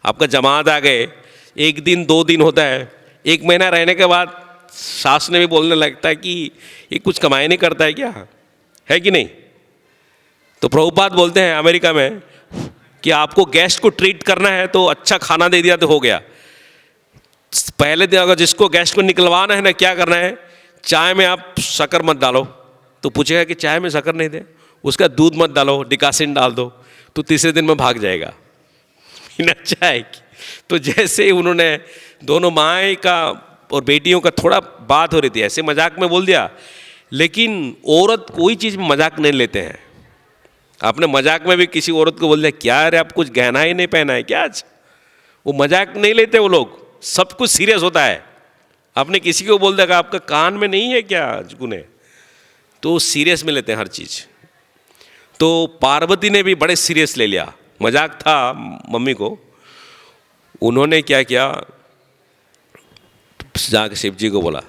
आपका जमात आ गए, एक दिन 2 दिन होता है, 1 महीना रहने के बाद सास ने भी बोलने लगता है कि ये कुछ कमाई नहीं करता है क्या, है कि नहीं। तो प्रभुपाद बोलते हैं अमेरिका में कि आपको गेस्ट को ट्रीट करना है तो अच्छा खाना दे दिया तो हो गया। पहले दिन अगर जिसको गेस्ट को निकलवाना है ना, क्या करना है, चाय में आप शक्कर मत डालो, तो पूछेगा कि चाय में शक्कर नहीं दे, उसका दूध मत डालो, डिकासिन डाल दो, तो तीसरे दिन में भाग जाएगा बिना चाय की। तो जैसे ही उन्होंने दोनों माए का और बेटियों का थोड़ा बात हो रही थी, ऐसे मजाक में बोल दिया, लेकिन औरत कोई चीज़ में मजाक नहीं लेते हैं। आपने मजाक में भी किसी औरत को बोल दिया, क्या अरे आप कुछ गहना ही नहीं पहना है क्या आज, वो मजाक नहीं लेते वो लोग, सब कुछ सीरियस होता है। आपने किसी को बोल दिया आपका कान में नहीं है क्या जुगुने, तो सीरियस में लेते हैं हर चीज़। तो पार्वती ने भी बड़े सीरियस ले लिया, मजाक था मम्मी को। उन्होंने क्या किया, जाके शिव जी को बोला,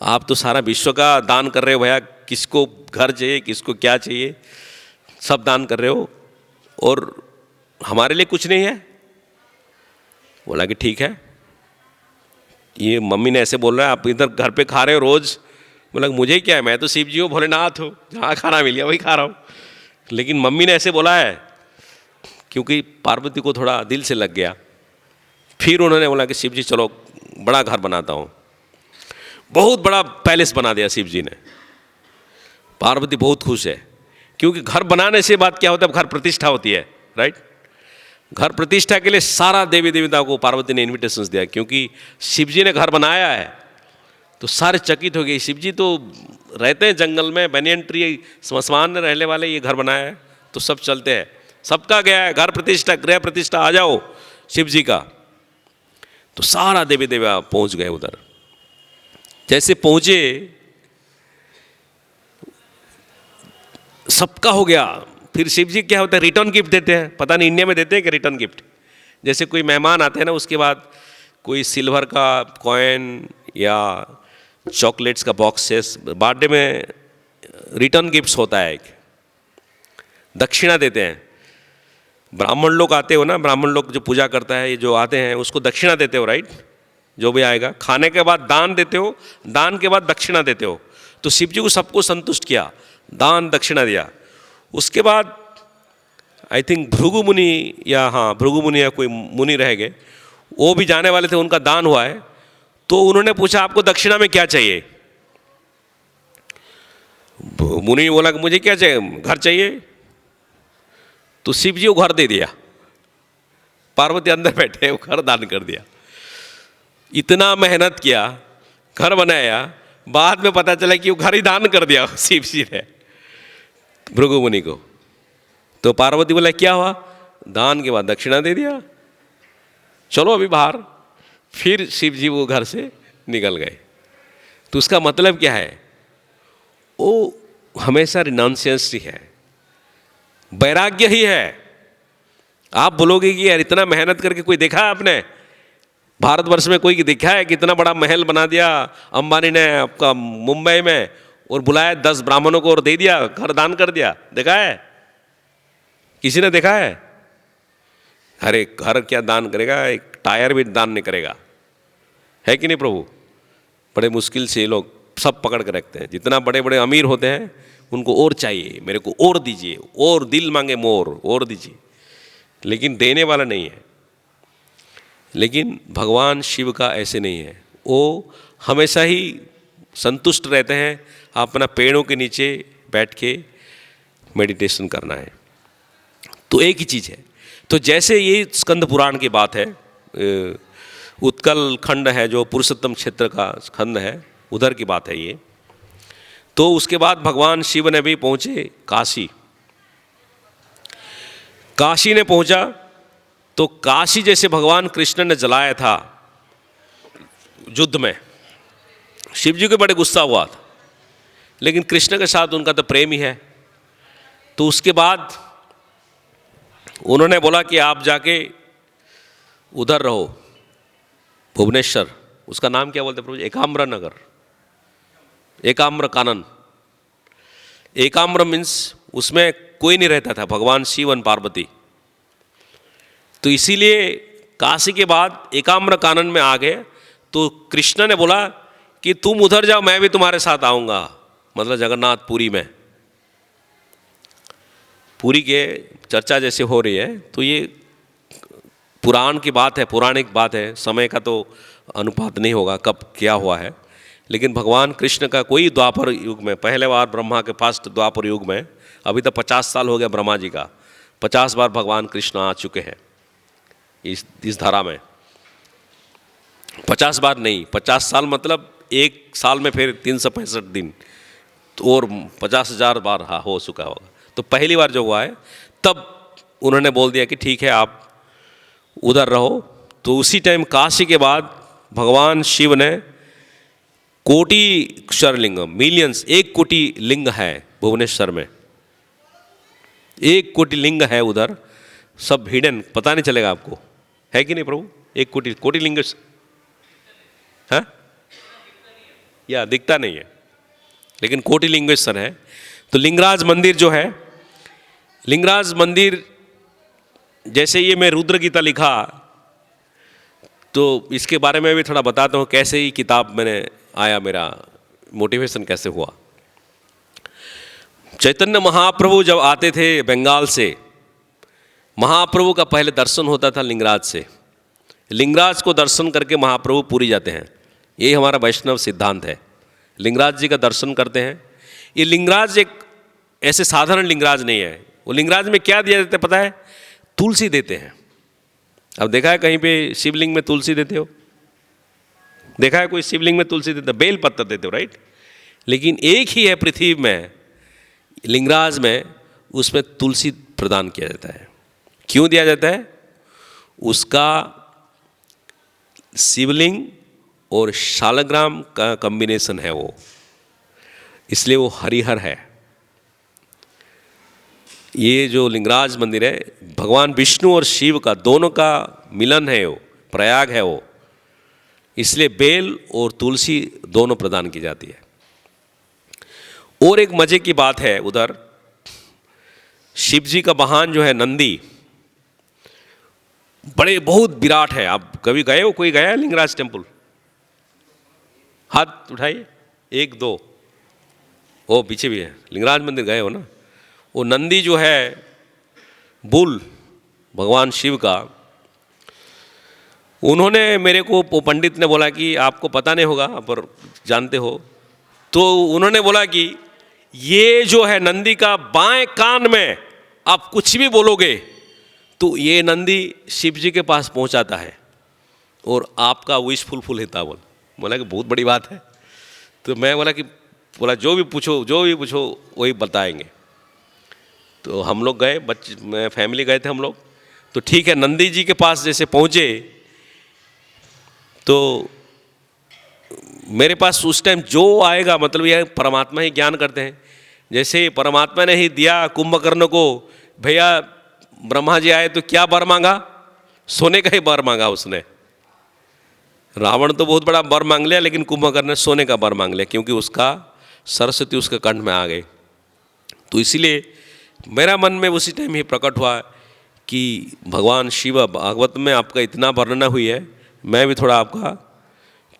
आप तो सारा विश्व का दान कर रहे हो भैया, किसको घर चाहिए, किसको क्या चाहिए, सब दान कर रहे हो, और हमारे लिए कुछ नहीं है। बोला कि ठीक है, ये मम्मी ने ऐसे बोल रहा है, आप इधर घर पे खा रहे हो रोज़। बोला मुझे क्या है, मैं तो शिव जी हूँ, भोलेनाथ हूँ, जहाँ खाना मिल गया वही खा रहा हूँ। लेकिन मम्मी ने ऐसे बोला है क्योंकि पार्वती को थोड़ा दिल से लग गया। फिर उन्होंने बोला कि शिव जी चलो बड़ा घर बनाता हूँ। बहुत बड़ा पैलेस बना दिया शिव जी ने। पार्वती बहुत खुश है, क्योंकि घर बनाने से बात क्या होता है, घर प्रतिष्ठा होती है, राइट। घर प्रतिष्ठा के लिए सारा देवी देवताओं को पार्वती ने इन्विटेशंस दिया, क्योंकि शिव जी ने घर बनाया है। तो सारे चकित हो गए, शिव जी तो रहते हैं जंगल में, बनियन ट्री स्मशान में रहने वाले, ये घर बनाया है तो सब चलते हैं। सबका गया है घर प्रतिष्ठा, गृह प्रतिष्ठा, आ जाओ शिव जी का। तो सारा देवी देवता पहुंच गए उधर। जैसे पहुंचे सबका हो गया। फिर शिव जी क्या होता है, रिटर्न गिफ्ट देते हैं। पता नहीं इंडिया में देते हैं कि रिटर्न गिफ्ट। जैसे कोई मेहमान आते हैं ना, उसके बाद कोई सिल्वर का कॉइन या चॉकलेट्स का बॉक्सेस, बर्थडे में रिटर्न गिफ्ट्स होता है, एक दक्षिणा देते हैं। ब्राह्मण लोग आते हो ना, ब्राह्मण लोग जो पूजा करता है, ये जो आते हैं उसको दक्षिणा देते हो, राइट। जो भी आएगा खाने के बाद दान देते हो, दान के बाद दक्षिणा देते हो। तो शिव जी को सबको संतुष्ट किया, दान दक्षिणा दिया। उसके बाद आई थिंक भृगु मुनि भृगु मुनि या कोई मुनि रह गए, वो भी जाने वाले थे, उनका दान हुआ है। तो उन्होंने पूछा आपको दक्षिणा में क्या चाहिए। मुनि ने बोला कि मुझे क्या चाहिए, घर चाहिए। तो शिव जी को घर दे दिया। पार्वती अंदर बैठे, वो घर दान कर दिया। इतना मेहनत किया, घर बनाया, बाद में पता चला कि वो घर ही दान कर दिया शिव जी ने भृगु मुनि को। तो पार्वती बोला क्या हुआ, दान के बाद दक्षिणा दे दिया, चलो अभी बाहर। फिर शिव जी वो घर से निकल गए। तो उसका मतलब क्या है, वो हमेशा रिनाउंसियंस ही है, वैराग्य ही है। आप बोलोगे कि यार इतना मेहनत करके कोई देखा है आपने, भारतवर्ष में कोई देखा है कि इतना बड़ा महल बना दिया अंबानी ने आपका मुंबई में, और बुलाया 10 ब्राह्मणों को और दे दिया, घर दान कर दिया, देखा है? किसी ने देखा है? अरे घर क्या दान करेगा, एक टायर भी दान नहीं करेगा, है कि नहीं प्रभु। बड़े मुश्किल से लोग सब पकड़ के रखते हैं। जितना बड़े बड़े अमीर होते हैं उनको और चाहिए, मेरे को और दीजिए, और दिल मांगे मोर, और दीजिए, लेकिन देने वाला नहीं है। लेकिन भगवान शिव का ऐसे नहीं है, वो हमेशा ही संतुष्ट रहते हैं। अपना पेड़ों के नीचे बैठ के मेडिटेशन करना है, तो एक ही चीज़ है। तो जैसे ये स्कंद पुराण की बात है, उत्कल खंड है जो पुरुषोत्तम क्षेत्र का खंड है, उधर की बात है ये। तो उसके बाद भगवान शिव ने भी पहुँचे काशी। काशी ने पहुँचा तो काशी जैसे भगवान कृष्ण ने जलाया था युद्ध में, शिव जी को बड़े गुस्सा हुआ था, लेकिन कृष्ण के साथ उनका तो प्रेम ही है। तो उसके बाद उन्होंने बोला कि आप जाके उधर रहो, भुवनेश्वर, उसका नाम क्या बोलते प्रभु, एकाम्र नगर, एकाम्र कानन। एकाम्र मीन्स उसमें कोई नहीं रहता था, भगवान शिव और पार्वती। तो इसीलिए काशी के बाद एकाम्र कानन में आ गए। तो कृष्ण ने बोला कि तुम उधर जाओ, मैं भी तुम्हारे साथ आऊँगा, मतलब जगन्नाथपुरी में। पुरी के चर्चा जैसे हो रही है, तो ये पुराण की बात है, पौराणिक बात है, समय का तो अनुपात नहीं होगा कब क्या हुआ है। लेकिन भगवान कृष्ण का कोई द्वापर युग में, पहले बार ब्रह्मा के पास द्वापर युग में, अभी तो 50 साल हो गया ब्रह्मा जी का, 50 बार भगवान कृष्ण आ चुके हैं इस धारा में। 50 बार नहीं, 50 साल मतलब एक साल में फिर 365 दिन, तो और 50,000 बार हो चुका होगा। तो पहली बार जो हुआ है तब उन्होंने बोल दिया कि ठीक है आप उधर रहो। तो उसी टाइम काशी के बाद भगवान शिव ने कोटि अक्षरलिंग, मिलियंस, 1 कोटि लिंग है भुवनेश्वर में, 1 कोटि लिंग है उधर, सब हिडन, पता नहीं चलेगा आपको, है कि नहीं प्रभु। 1 कोटि लिंग है या दिखता नहीं है, लेकिन कोटि लिंगेश्वर है। तो लिंगराज मंदिर जो है, लिंगराज मंदिर जैसे ये मैं रुद्र गीता लिखा, तो इसके बारे में भी थोड़ा बताता हूँ कैसे ही किताब मैंने आया, मेरा मोटिवेशन कैसे हुआ। चैतन्य महाप्रभु जब आते थे बंगाल से महाप्रभु का पहले दर्शन होता था लिंगराज से। लिंगराज को दर्शन करके महाप्रभु पुरी जाते हैं। ये हमारा वैष्णव सिद्धांत है। लिंगराज जी का दर्शन करते हैं। ये लिंगराज एक ऐसे साधारण लिंगराज नहीं है। वो लिंगराज में क्या दिया जाता है पता है? तुलसी देते हैं। अब देखा है कहीं पे शिवलिंग में तुलसी देते हो? देखा है कोई शिवलिंग में तुलसी देते? बेल पत्तर देते हो, राइट? लेकिन एक ही है पृथ्वी में, लिंगराज में, उसमें तुलसी प्रदान किया जाता है। क्यों दिया जाता है? उसका शिवलिंग और शालग्राम का कॉम्बिनेशन है वो, इसलिए वो हरिहर है। ये जो लिंगराज मंदिर है, भगवान विष्णु और शिव का दोनों का मिलन है, वो प्रयाग है वो, इसलिए बेल और तुलसी दोनों प्रदान की जाती है। और एक मजे की बात है, उधर शिव जी का वाहन जो है नंदी, बड़े बहुत विराट है। आप कभी गए हो? कोई गया है लिंगराज टेम्पल? हाथ उठाइए, एक दो। ओ पीछे भी है। लिंगराज मंदिर गए हो ना? वो नंदी जो है बुल भगवान शिव का, उन्होंने मेरे को, वो पंडित ने बोला कि आपको पता नहीं होगा पर जानते हो, तो उन्होंने बोला कि ये जो है नंदी का बाएं कान में आप कुछ भी बोलोगे तो ये नंदी शिव जी के पास पहुंचाता है और आपका विश फुलफिल होता। बोला कि बहुत बड़ी बात है। तो मैं बोला जो भी पूछो वही बताएंगे। तो हम लोग गए, मैं फैमिली गए थे हम लोग। तो ठीक है, नंदी जी के पास जैसे पहुँचे तो मेरे पास उस टाइम जो आएगा, मतलब यह परमात्मा ही ज्ञान करते हैं। जैसे परमात्मा ने ही दिया कुंभकर्ण को, भैया ब्रह्मा जी आए तो क्या वर मांगा? सोने का ही वर मांगा उसने। रावण तो बहुत बड़ा वर मांग लिया, लेकिन कुंभकर्ण ने सोने का वर मांग लिया, क्योंकि उसका सरस्वती उसके कंठ में आ गई। तो इसीलिए मेरा मन में उसी टाइम ही प्रकट हुआ कि भगवान शिव भागवत में आपका इतना वर्णना हुई है, मैं भी थोड़ा आपका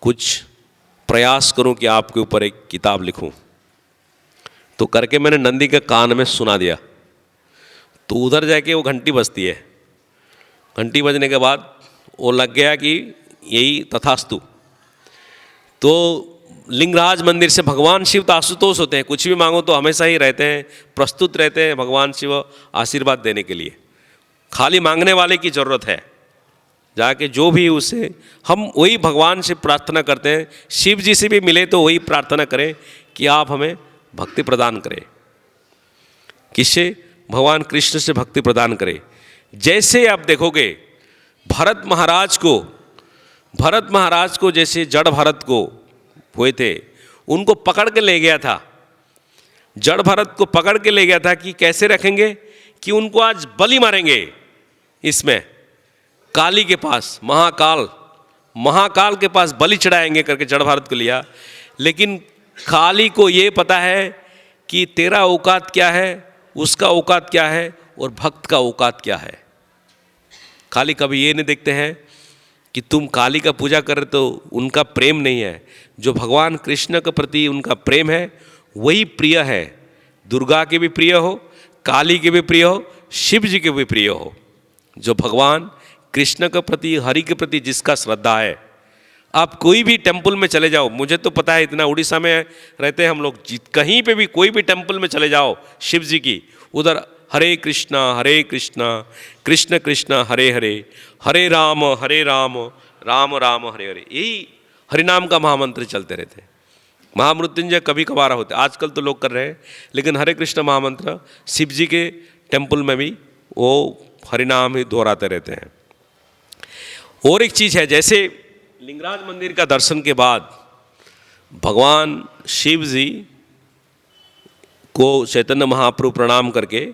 कुछ प्रयास करूं कि आपके ऊपर एक किताब लिखूं। तो करके मैंने नंदी के कान में सुना दिया। तो उधर जाके वो घंटी बजती है। घंटी बजने के बाद वो लग गया कि यही तथास्तु। तो लिंगराज मंदिर से भगवान शिव तो आशुतोष होते हैं, कुछ भी मांगो तो हमेशा ही रहते हैं, प्रस्तुत रहते हैं भगवान शिव आशीर्वाद देने के लिए। खाली मांगने वाले की ज़रूरत है। जाके जो भी उसे हम वही भगवान से प्रार्थना करते हैं। शिव जी से भी मिले तो वही प्रार्थना करें कि आप हमें भक्ति प्रदान करें। किससे? भगवान कृष्ण से भक्ति प्रदान करें। जैसे आप देखोगे भरत महाराज को जैसे जड़ भरत को हुए थे, उनको पकड़ के ले गया था। जड़ भरत को पकड़ के ले गया था कि कैसे रखेंगे, कि उनको आज बलि मारेंगे इसमें, काली के पास, महाकाल के पास बलि चढ़ाएंगे करके जड़ भरत को लिया। लेकिन काली को ये पता है कि तेरा औकात क्या है, उसका औकात क्या है और भक्त का औकात क्या है। काली कभी ये नहीं देखते हैं कि तुम काली का पूजा कर रहे तो उनका प्रेम नहीं है। जो भगवान कृष्ण के प्रति उनका प्रेम है वही प्रिय है। दुर्गा के भी प्रिय हो, काली के भी प्रिय हो, शिव जी के भी प्रिय हो। जो भगवान कृष्ण के प्रति, हरि के प्रति जिसका श्रद्धा है। आप कोई भी टेम्पल में चले जाओ, मुझे तो पता है इतना, उड़ीसा में रहते हैं हम लोग, कहीं पे भी कोई भी टेम्पल में चले जाओ शिव जी की, उधर हरे कृष्णा कृष्ण कृष्ण हरे हरे, हरे राम राम राम हरे हरे, यही हरिनाम का महामंत्र चलते रहते हैं। महामृत्युंजय कभी कभार होते, आजकल तो लोग कर रहे हैं, लेकिन हरे कृष्ण महामंत्र शिव जी के टेम्पल में भी वो हरिनाम ही दोहराते रहते हैं। और एक चीज़ है, जैसे लिंगराज मंदिर का दर्शन के बाद भगवान शिव जी को चैतन्य महाप्रभु प्रणाम करके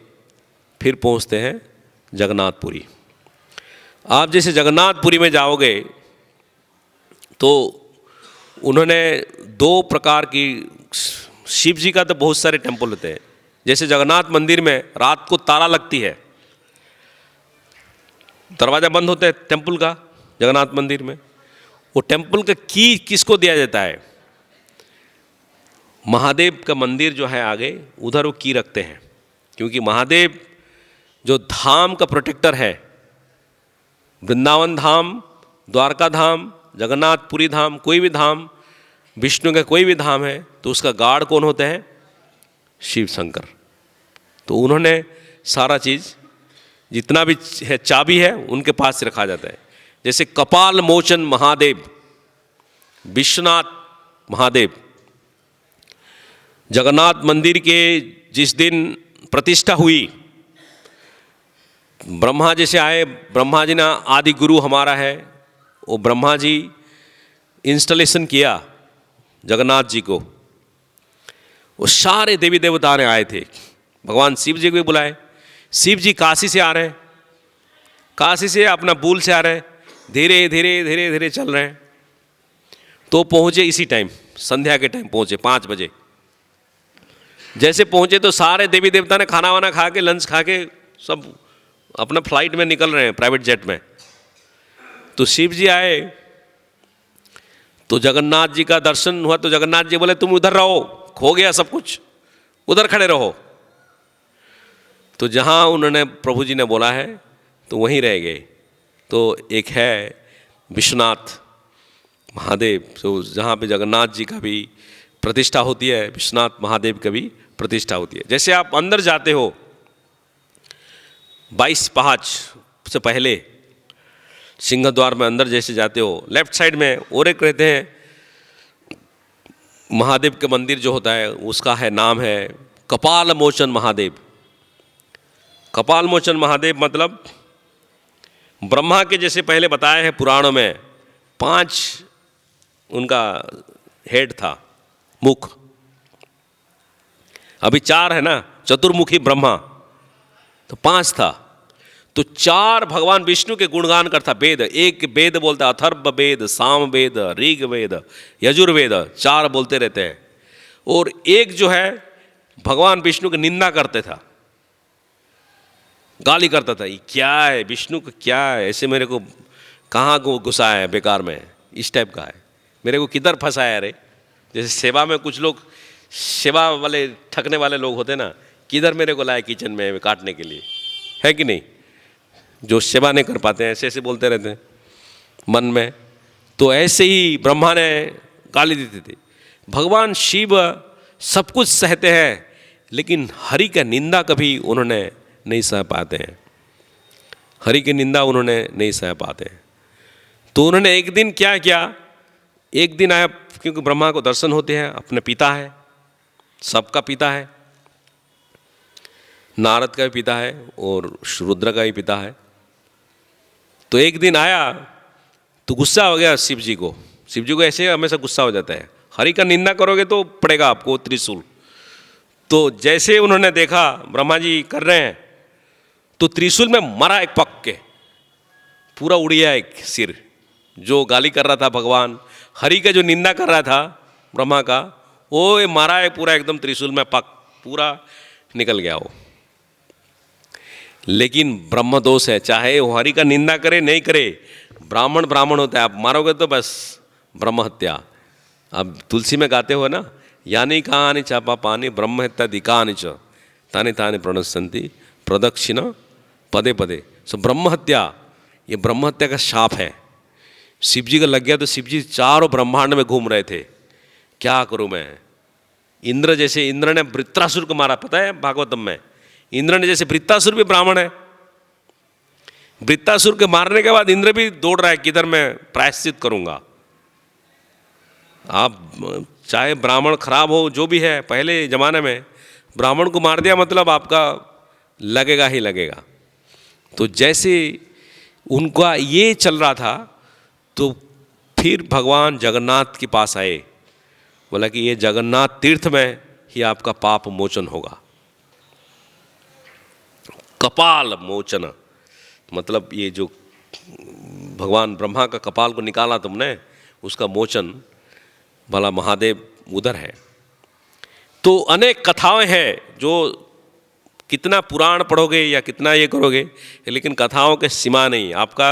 फिर पहुंचते हैं जगन्नाथपुरी। आप जैसे जगन्नाथपुरी में जाओगे तो उन्होंने दो प्रकार की, शिव जी का तो बहुत सारे टेम्पल होते हैं। जैसे जगन्नाथ मंदिर में रात को ताला लगती है, दरवाज़ा बंद होता है टेम्पल का जगन्नाथ मंदिर में। वो टेम्पल का की किसको दिया जाता है? महादेव का मंदिर जो है आगे, उधर वो की रखते हैं, क्योंकि महादेव जो धाम का प्रोटेक्टर है, वृंदावन धाम, द्वारका धाम, जगन्नाथपुरी धाम, कोई भी धाम, विष्णु का कोई भी धाम है, तो उसका गार्ड कौन होते हैं? शिव शंकर। तो उन्होंने सारा चीज़ जितना भी है चाबी है उनके पास से रखा जाता है। जैसे कपाल मोचन महादेव, विश्वनाथ महादेव, जगन्नाथ मंदिर के जिस दिन प्रतिष्ठा हुई, ब्रह्मा जी से आए, ब्रह्मा जी ना आदि गुरु हमारा है, वो ब्रह्मा जी इंस्टॉलेशन किया जगन्नाथ जी को, वो सारे देवी देवता ने आए थे, भगवान शिव जी को भी बुलाए। शिव जी काशी से आ रहे हैं, काशी से अपना बूल से आ रहे हैं, धीरे धीरे धीरे धीरे चल रहे हैं, तो पहुँचे इसी टाइम, संध्या के टाइम पहुँचे 5 बजे। जैसे पहुँचे तो सारे देवी देवता ने खाना वाना खा के, लंच खा के सब अपना फ्लाइट में निकल रहे हैं, प्राइवेट जेट में। तो शिव जी आए तो जगन्नाथ जी का दर्शन हुआ, तो जगन्नाथ जी बोले तुम उधर रहो, खो गया सब कुछ, उधर खड़े रहो। तो जहाँ उन्होंने प्रभु जी ने बोला है तो वहीं रह गए। तो एक है विश्वनाथ महादेव, तो जहाँ पे जगन्नाथ जी का भी प्रतिष्ठा होती है, विश्वनाथ महादेव का भी प्रतिष्ठा होती है। जैसे आप अंदर जाते हो 22/5 से पहले सिंहद्वार में अंदर जैसे जाते हो, लेफ्ट साइड में और एक रहते हैं महादेव के मंदिर जो होता है, उसका है नाम है कपाल मोचन महादेव। कपाल मोचन महादेव मतलब ब्रह्मा के जैसे पहले बताया है पुराणों में 5 उनका हेड था, मुख, अभी 4 है ना, चतुर्मुखी ब्रह्मा, तो 5 था। तो 4 भगवान विष्णु के गुणगान करता वेद, एक वेद बोलता अथर्व वेद, साम वेद, ऋग वेद, यजुर्वेद, 4 बोलते रहते हैं। और एक जो है भगवान विष्णु की निंदा करते था, गाली करता था, ये क्या है विष्णु को, क्या है ऐसे, मेरे को कहाँ को घुसाया है बेकार में, इस टाइप का है, मेरे को किधर फंसाया रे। जैसे सेवा में कुछ लोग सेवा वाले ठगने वाले लोग होते ना, किधर मेरे को लाए किचन में काटने के लिए, है कि नहीं, जो सेवा नहीं कर पाते हैं ऐसे ऐसे बोलते रहते हैं मन में। तो ऐसे ही ब्रह्मा ने गाली देते थे। भगवान शिव सब कुछ सहते हैं, लेकिन हरि का निंदा कभी उन्होंने नहीं सह पाते हैं, हरि की निंदा उन्होंने नहीं सह पाते हैं। तो उन्होंने एक दिन क्या किया, एक दिन आया, क्योंकि ब्रह्मा को दर्शन होते हैं, अपने पिता है, सबका पिता है, नारद का भी पिता है और रुद्र का भी पिता है। तो एक दिन आया तो गुस्सा हो गया शिव जी को। शिव जी को ऐसे हमेशा गुस्सा हो जाता है, हरि का निंदा करोगे तो पड़ेगा आपको त्रिशूल। तो जैसे उन्होंने देखा ब्रह्मा जी कर रहे हैं, तो त्रिशूल में मरा एक पक के, पूरा उड़ गया एक सिर। जो गाली कर रहा था भगवान, हरि का जो निंदा कर रहा था ब्रह्मा का, वो मारा है पूरा एकदम त्रिशूल में पक, पूरा निकल गया वो। लेकिन ब्रह्म दोष है, चाहे वो हरि का निंदा करे नहीं करे, ब्राह्मण ब्राह्मण होता है, आप मारोगे तो बस ब्रह्म हत्या। अब तुलसी में गाते हो ना, यानी कहानी चापा पानी ब्रह्म हत्या दिकानि च तानि तानि प्रणश्यन्ति प्रदक्षिण पदे पदे। सो ब्रह्म हत्या, ये ब्रह्म हत्या का शाप है। शिव जी का लग गया तो शिव जी चारों ब्रह्मांड में घूम रहे थे, क्या करूं मैं। इंद्र जैसे, इंद्र ने वृत्रासुर को मारा, पता है भागवतम में, इंद्र ने जैसे, वृत्तासुर भी ब्राह्मण है, वृत्तासुर के मारने के बाद इंद्र भी दौड़ रहा है किधर मैं प्रायश्चित करूंगा। आप चाहे ब्राह्मण खराब हो जो भी है, पहले जमाने में ब्राह्मण को मार दिया मतलब आपका लगेगा ही लगेगा। तो जैसे उनका ये चल रहा था, तो फिर भगवान जगन्नाथ के पास आए, बोला कि ये जगन्नाथ तीर्थ में ही आपका पाप मोचन होगा। कपाल मोचन मतलब ये जो भगवान ब्रह्मा का कपाल को निकाला तुमने, उसका मोचन भला महादेव उधर है। तो अनेक कथाएं हैं, जो कितना पुराण पढ़ोगे या कितना ये करोगे, लेकिन कथाओं के सीमा नहीं, आपका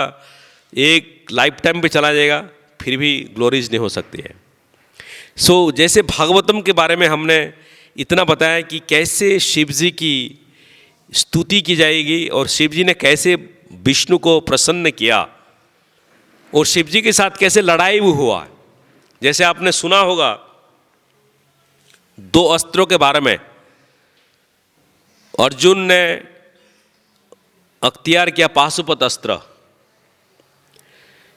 एक लाइफ टाइम पे चला जाएगा फिर भी ग्लोरीज नहीं हो सकती है। सो जैसे भागवतम के बारे में हमने इतना बताया कि कैसे शिव जी की स्तुति की जाएगी और शिव जी ने कैसे विष्णु को प्रसन्न किया और शिव जी के साथ कैसे लड़ाई भी हुआ। जैसे आपने सुना होगा 2 अस्त्रों के बारे में, अर्जुन ने अख्तियार किया पाशुपत अस्त्र,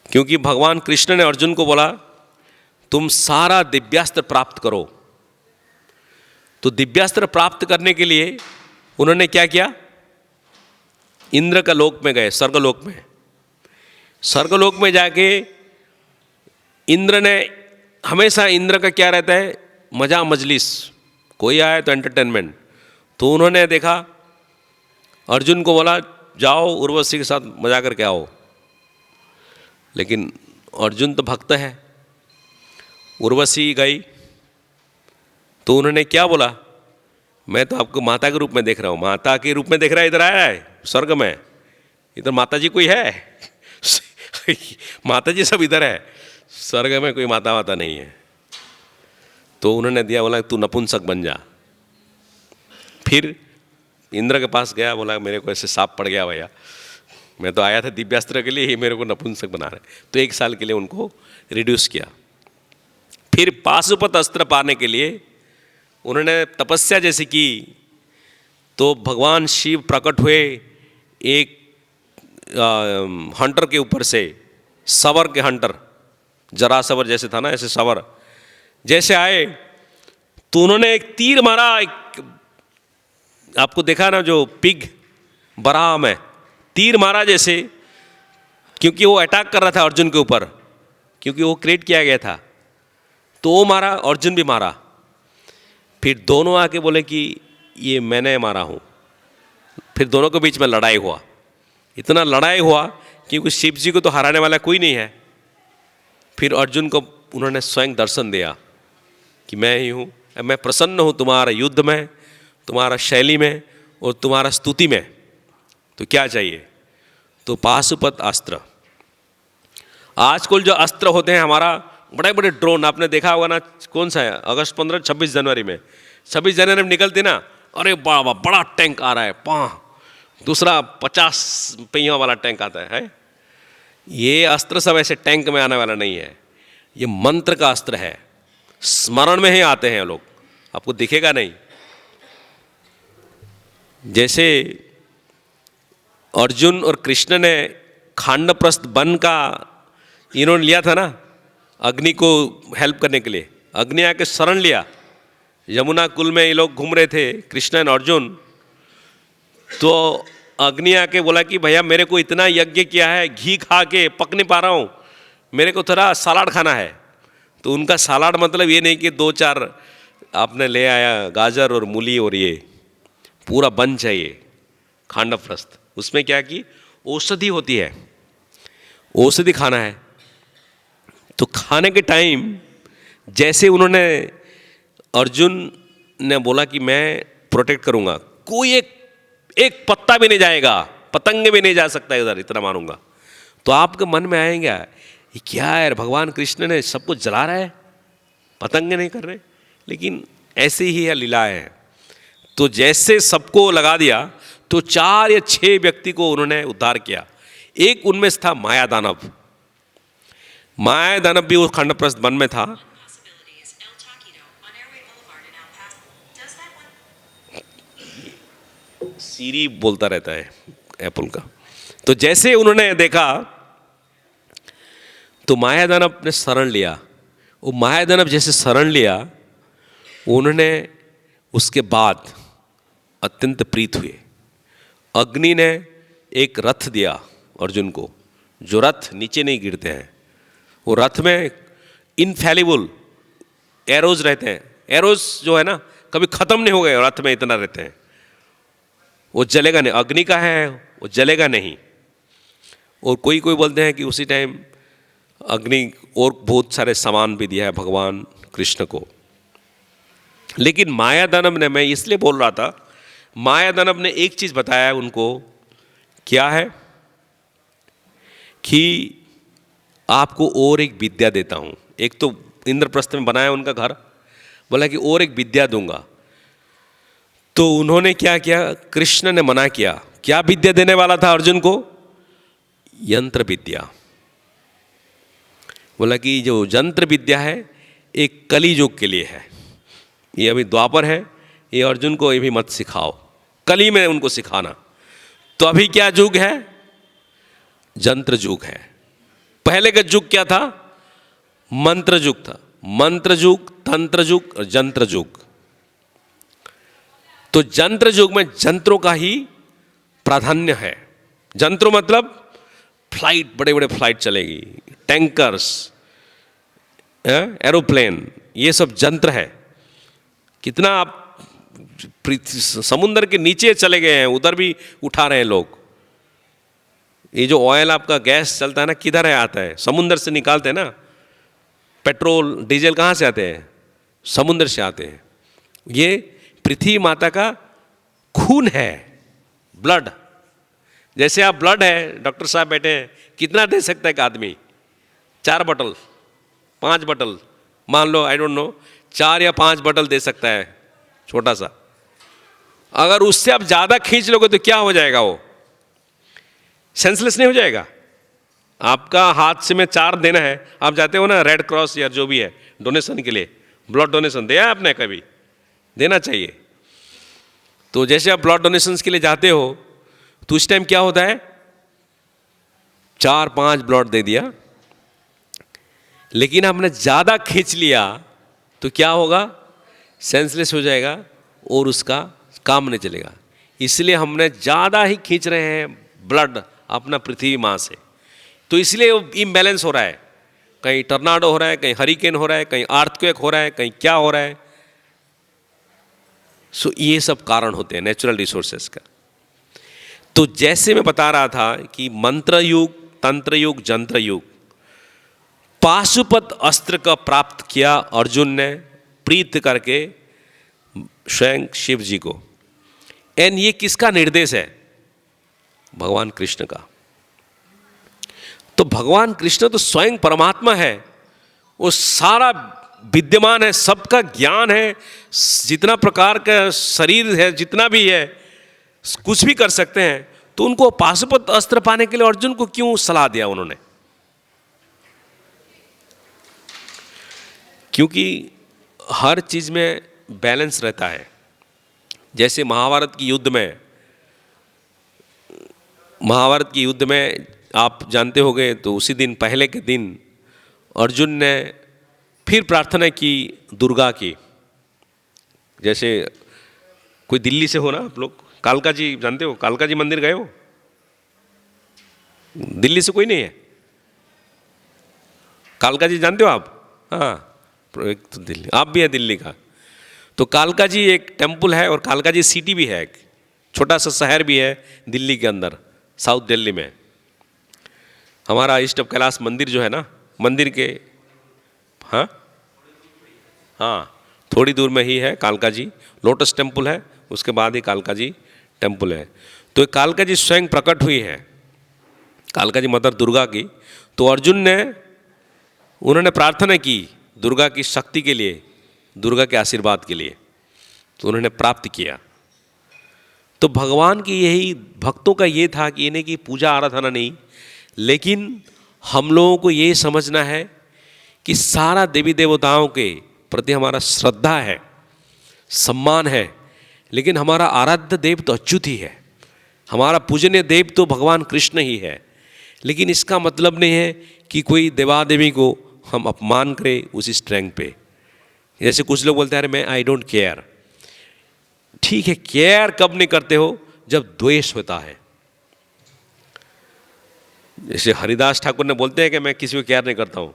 क्योंकि भगवान कृष्ण ने अर्जुन को बोला तुम सारा दिव्यास्त्र प्राप्त करो। तो दिव्यास्त्र प्राप्त करने के लिए उन्होंने क्या किया, इंद्र का लोक में गए, स्वर्गलोक में। स्वर्गलोक में जाके इंद्र ने, हमेशा इंद्र का क्या रहता है, मजा मजलिस, कोई आया तो एंटरटेनमेंट। तो उन्होंने देखा, अर्जुन को बोला जाओ उर्वशी के साथ मजा करके आओ। लेकिन अर्जुन तो भक्त है, उर्वशी गई तो उन्होंने क्या बोला, मैं तो आपको माता के रूप में देख रहा हूँ। माता के रूप में देख रहा है, इधर आया है स्वर्ग में, इधर माता जी कोई है माता जी सब इधर है, स्वर्ग में कोई माता वाता नहीं है। तो उन्होंने दिया, बोला तू नपुंसक बन जा। फिर इंद्र के पास गया, बोला मेरे को ऐसे सांप पड़ गया भैया, मैं तो आया था दिव्यास्त्र के लिए, ही मेरे को नपुंसक बना रहे। तो 1 साल के लिए उनको रिड्यूस किया। फिर पाशुपत अस्त्र पाने के लिए उन्होंने तपस्या जैसे की, तो भगवान शिव प्रकट हुए एक हंटर के ऊपर से, सवर के हंटर, जरा सवर जैसे था ना, ऐसे सवर जैसे आए। तो उन्होंने एक तीर मारा, आपको देखा ना जो पिग बराह में तीर मारा जैसे, क्योंकि वो अटैक कर रहा था अर्जुन के ऊपर, क्योंकि वो क्रिएट किया गया था। तो वो मारा, अर्जुन भी मारा। फिर दोनों आके बोले कि ये मैंने मारा हूँ। फिर दोनों के बीच में लड़ाई हुआ, इतना लड़ाई हुआ क्योंकि शिव जी को तो हराने वाला कोई नहीं है। फिर अर्जुन को उन्होंने स्वयं दर्शन दिया कि मैं ही हूँ, मैं प्रसन्न हूँ तुम्हारा युद्ध में, तुम्हारा शैली में और तुम्हारा स्तुति में। तो क्या चाहिए, तो पाशुपत अस्त्र। आजकल जो अस्त्र होते हैं हमारा, बड़े बड़े ड्रोन आपने देखा होगा ना, कौन सा है, अगस्त 15 26 जनवरी में, 26 जनवरी में निकलती ना, अरे बाबा बड़ा टैंक आ रहा है, दूसरा 50 पहियों वाला टैंक आता है। ये अस्त्र सब ऐसे टैंक में आने वाला नहीं है, ये मंत्र का अस्त्र है, स्मरण में ही आते हैं लोग, आपको दिखेगा नहीं। जैसे अर्जुन और कृष्ण ने खांडप्रस्थ वन का इन्होंने लिया था ना, अग्नि को हेल्प करने के लिए, अग्नि आके शरण लिया। यमुना कुल में ये लोग घूम रहे थे, कृष्ण और अर्जुन। तो अग्नि आके बोला कि भैया मेरे को इतना यज्ञ किया है, घी खा के पक नहीं पा रहा हूँ, मेरे को थोड़ा सलाद खाना है। तो उनका सलाद मतलब ये नहीं कि 2-4 आपने ले आया गाजर और मूली, और ये पूरा बन चाहिए खांडप्रस्थ। उसमें क्या कि औषधि होती है, औषधि खाना है। तो खाने के टाइम जैसे उन्होंने, अर्जुन ने बोला कि मैं प्रोटेक्ट करूंगा, कोई एक पत्ता भी नहीं जाएगा, पतंग भी नहीं जा सकता इधर, इतना मानूंगा। तो आपके मन में आएगा ये क्या है, भगवान कृष्ण ने सब कुछ जला रहा है, पतंग नहीं कर रहे, लेकिन ऐसे ही है लीला है। तो जैसे सबको लगा दिया तो 4 या 6 व्यक्ति को उन्होंने उद्धार किया। एक उनमें से था माया दानव। माया दानव भी उस खांडप्रस्थ वन में था। सीरी बोलता रहता है एप्पल का। तो जैसे उन्होंने देखा तो माया दानव ने शरण लिया। वो माया दानव जैसे शरण लिया, उन्होंने उसके बाद अत्यंत प्रीत हुए। अग्नि ने एक रथ दिया अर्जुन को, जो रथ नीचे नहीं गिरते हैं। वो रथ में इनफैलिबल एरोज रहते हैं, एरोज जो है ना कभी खत्म नहीं हो गए, रथ में इतना रहते हैं, वो जलेगा नहीं, अग्नि का है वो जलेगा नहीं। और कोई कोई बोलते हैं कि उसी टाइम अग्नि और बहुत सारे सामान भी दिया है भगवान कृष्ण को। लेकिन माया दानव ने, मैं इसलिए बोल रहा था, माया दानव ने एक चीज बताया उनको, क्या है कि आपको और एक विद्या देता हूं। एक तो इंद्रप्रस्थ में बनाया उनका घर, बोला कि और एक विद्या दूंगा, तो उन्होंने क्या किया, कृष्ण ने मना किया। क्या विद्या देने वाला था अर्जुन को? यंत्र विद्या। बोला कि जो यंत्र विद्या है एक कली युग के लिए है, ये अभी द्वापर है, ये अर्जुन को ये भी मत सिखाओ, कली में उनको सिखाना। तो अभी क्या युग है? यंत्र युग है। पहले का युग क्या था? मंत्र युग था। मंत्र युग, तंत्र युग और यंत्र युग। तो यंत्र युग में यंत्रों का ही प्राधान्य है। यंत्रों मतलब फ्लाइट, बड़े बड़े फ्लाइट चलेगी, टैंकर्स, एरोप्लेन, ये सब यंत्र है। कितना आप समुद्र के नीचे चले गए हैं, उधर भी उठा रहे हैं लोग। ये जो ऑयल आपका गैस चलता है ना, किधर है आता है? समुद्र से निकालते हैं ना। पेट्रोल डीजल कहाँ से आते हैं? समुद्र से आते हैं। ये पृथ्वी माता का खून है, ब्लड। जैसे आप ब्लड है, डॉक्टर साहब बैठे हैं, कितना दे सकता है एक आदमी? 4 बॉटल, 5 बॉटल, मान लो, आई डोंट नो, 4 या 5 बॉटल दे सकता है, छोटा सा। अगर उससे आप ज़्यादा खींच लोगे तो क्या हो जाएगा? वो सेंसलेस नहीं हो जाएगा? आपका हाथ से में 4 देना है, आप जाते हो ना रेड क्रॉस या जो भी है डोनेशन के लिए, ब्लड डोनेशन दिया आपने कभी? देना चाहिए। तो जैसे आप ब्लड डोनेशंस के लिए जाते हो तो उस टाइम क्या होता है? 4-5 ब्लड दे दिया, लेकिन आपने ज़्यादा खींच लिया तो क्या होगा? सेंसलेस हो जाएगा और उसका काम नहीं चलेगा। इसलिए हमने ज़्यादा ही खींच रहे हैं ब्लड अपना पृथ्वी माँ से, तो इसलिए इम्बैलेंस हो रहा है। कहीं टर्नाडो हो रहा है, कहीं हरिकेन हो रहा है, कहीं अर्थक्वेक हो रहा है, कहीं क्या हो रहा है। सो ये सब कारण होते हैं नेचुरल रिसोर्सेस का। तो जैसे मैं बता रहा था कि मंत्र युग, तंत्र युग, यंत्र युग, पाशुपत अस्त्र का प्राप्त किया अर्जुन ने प्रीत करके स्वयं शिव जी को। एंड ये किसका निर्देश है? भगवान कृष्ण का। तो भगवान कृष्ण तो स्वयं परमात्मा है, वो सारा विद्यमान है, सबका ज्ञान है, जितना प्रकार का शरीर है, जितना भी है, कुछ भी कर सकते हैं। तो उनको पाशुपत अस्त्र पाने के लिए अर्जुन को क्यों सलाह दिया उन्होंने? क्योंकि हर चीज में बैलेंस रहता है। जैसे महाभारत की युद्ध में आप जानते होंगे, तो उसी दिन, पहले के दिन अर्जुन ने फिर प्रार्थना की दुर्गा की। जैसे कोई दिल्ली से हो ना आप लोग, कालका जी जानते हो? कालका जी मंदिर गए हो? दिल्ली से कोई नहीं है? कालका जी जानते हो आप? हाँ, एक तो दिल्ली, आप भी है दिल्ली का। तो कालका जी एक टेम्पल है, और कालका जी सिटी भी है, एक छोटा सा शहर भी है दिल्ली के अंदर, साउथ दिल्ली में। हमारा ईस्ट ऑफ कैलाश मंदिर जो है ना, मंदिर के हाँ थोड़ी दूर में ही है कालका जी। लोटस टेम्पल है, उसके बाद ही कालका जी टेम्पल है। तो कालका जी स्वयं प्रकट हुई है, कालका जी मदर दुर्गा की। तो अर्जुन ने, उन्होंने प्रार्थना की दुर्गा की शक्ति के लिए, दुर्गा के आशीर्वाद के लिए, तो उन्होंने प्राप्त किया। तो भगवान की यही, भक्तों का ये था कि इन्हें की पूजा आराधना नहीं, लेकिन हम लोगों को ये समझना है कि सारा देवी देवताओं के प्रति हमारा श्रद्धा है, सम्मान है, लेकिन हमारा आराध्य देव तो अच्युत ही है, हमारा पूजनीय देव तो भगवान कृष्ण ही है। लेकिन इसका मतलब नहीं है कि कोई देवादेवी को हम अपमान करें उसी स्ट्रेंथ पे। जैसे कुछ लोग बोलते हैं अरे मैं आई डोंट केयर। ठीक है, केयर कब नहीं करते हो? जब द्वेष होता है। जैसे हरिदास ठाकुर ने बोलते हैं कि मैं किसी को केयर नहीं करता हूँ।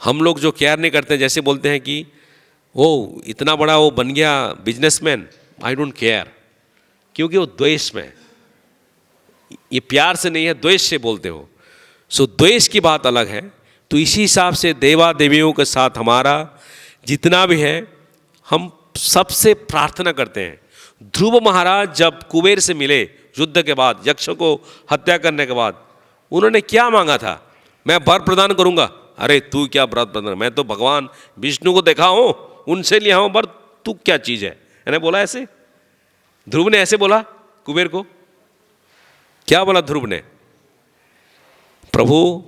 हम लोग जो केयर नहीं करते, जैसे बोलते हैं कि वो इतना बड़ा वो बन गया बिजनेसमैन, आई डोंट केयर, क्योंकि वो द्वेष में, ये प्यार से नहीं है, द्वेष से बोलते हो। सो द्वेष की बात अलग है। तो इसी हिसाब से देवा देवियों के साथ हमारा जितना भी है, हम सबसे प्रार्थना करते हैं। ध्रुव महाराज जब कुबेर से मिले युद्ध के बाद, यक्षों को हत्या करने के बाद, उन्होंने क्या मांगा था? मैं वर प्रदान करूंगा। अरे तू क्या वर प्रदान, मैं तो भगवान विष्णु को देखा हूं, उनसे लिया हूं वर, तू क्या चीज़ है? मैंने बोला ऐसे, ध्रुव ने ऐसे बोला कुबेर को, क्या बोला ध्रुव ने? प्रभु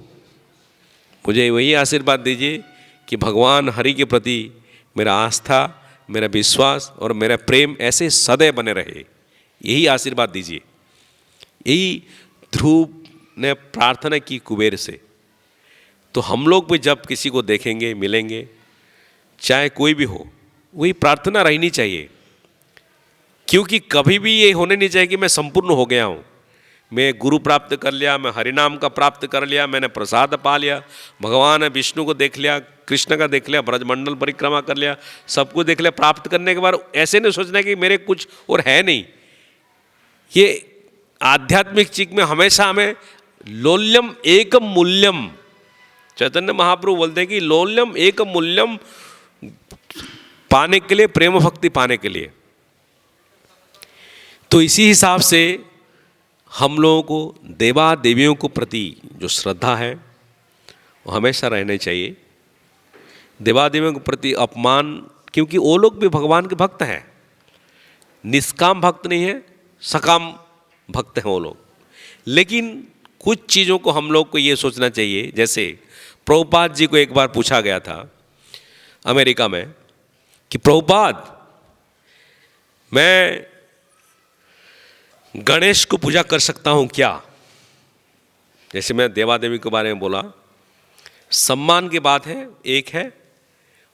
मुझे वही आशीर्वाद दीजिए कि भगवान हरि के प्रति मेरा आस्था, मेरा विश्वास और मेरा प्रेम ऐसे सदैव बने रहे, यही आशीर्वाद दीजिए। यही ध्रुव ने प्रार्थना की कुबेर से। तो हम लोग भी जब किसी को देखेंगे, मिलेंगे, चाहे कोई भी हो, वही प्रार्थना रहनी चाहिए। क्योंकि कभी भी ये होने नहीं चाहिए कि मैं संपूर्ण हो गया हूँ, मैं गुरु प्राप्त कर लिया, मैं हरिनाम का प्राप्त कर लिया, मैंने प्रसाद पा लिया, भगवान विष्णु को देख लिया, कृष्ण का देख लिया, ब्रजमंडल परिक्रमा कर लिया, सब कुछ देख लिया। प्राप्त करने के बाद ऐसे नहीं सोचना कि मेरे कुछ और है नहीं। ये आध्यात्मिक चीज में हमेशा हमें लोल्यम एकम मूल्यम, चैतन्य महाप्रभु बोलते हैं कि लोल्यम एकम मूल्यम पाने के लिए, प्रेम भक्ति पाने के लिए। तो इसी हिसाब से हम लोगों को देवा देवियों को प्रति जो श्रद्धा है वो हमेशा रहनी चाहिए। देवा देवियों के प्रति अपमान, क्योंकि वो लोग भी भगवान के भक्त हैं, निष्काम भक्त नहीं है, सकाम भक्त हैं वो लोग। लेकिन कुछ चीज़ों को हम लोग को ये सोचना चाहिए, जैसे प्रभुपाद जी को एक बार पूछा गया था अमेरिका में कि प्रभुपाद, मैं गणेश को पूजा कर सकता हूं क्या? जैसे मैं देवा देवी के बारे में बोला, सम्मान की बात है एक है,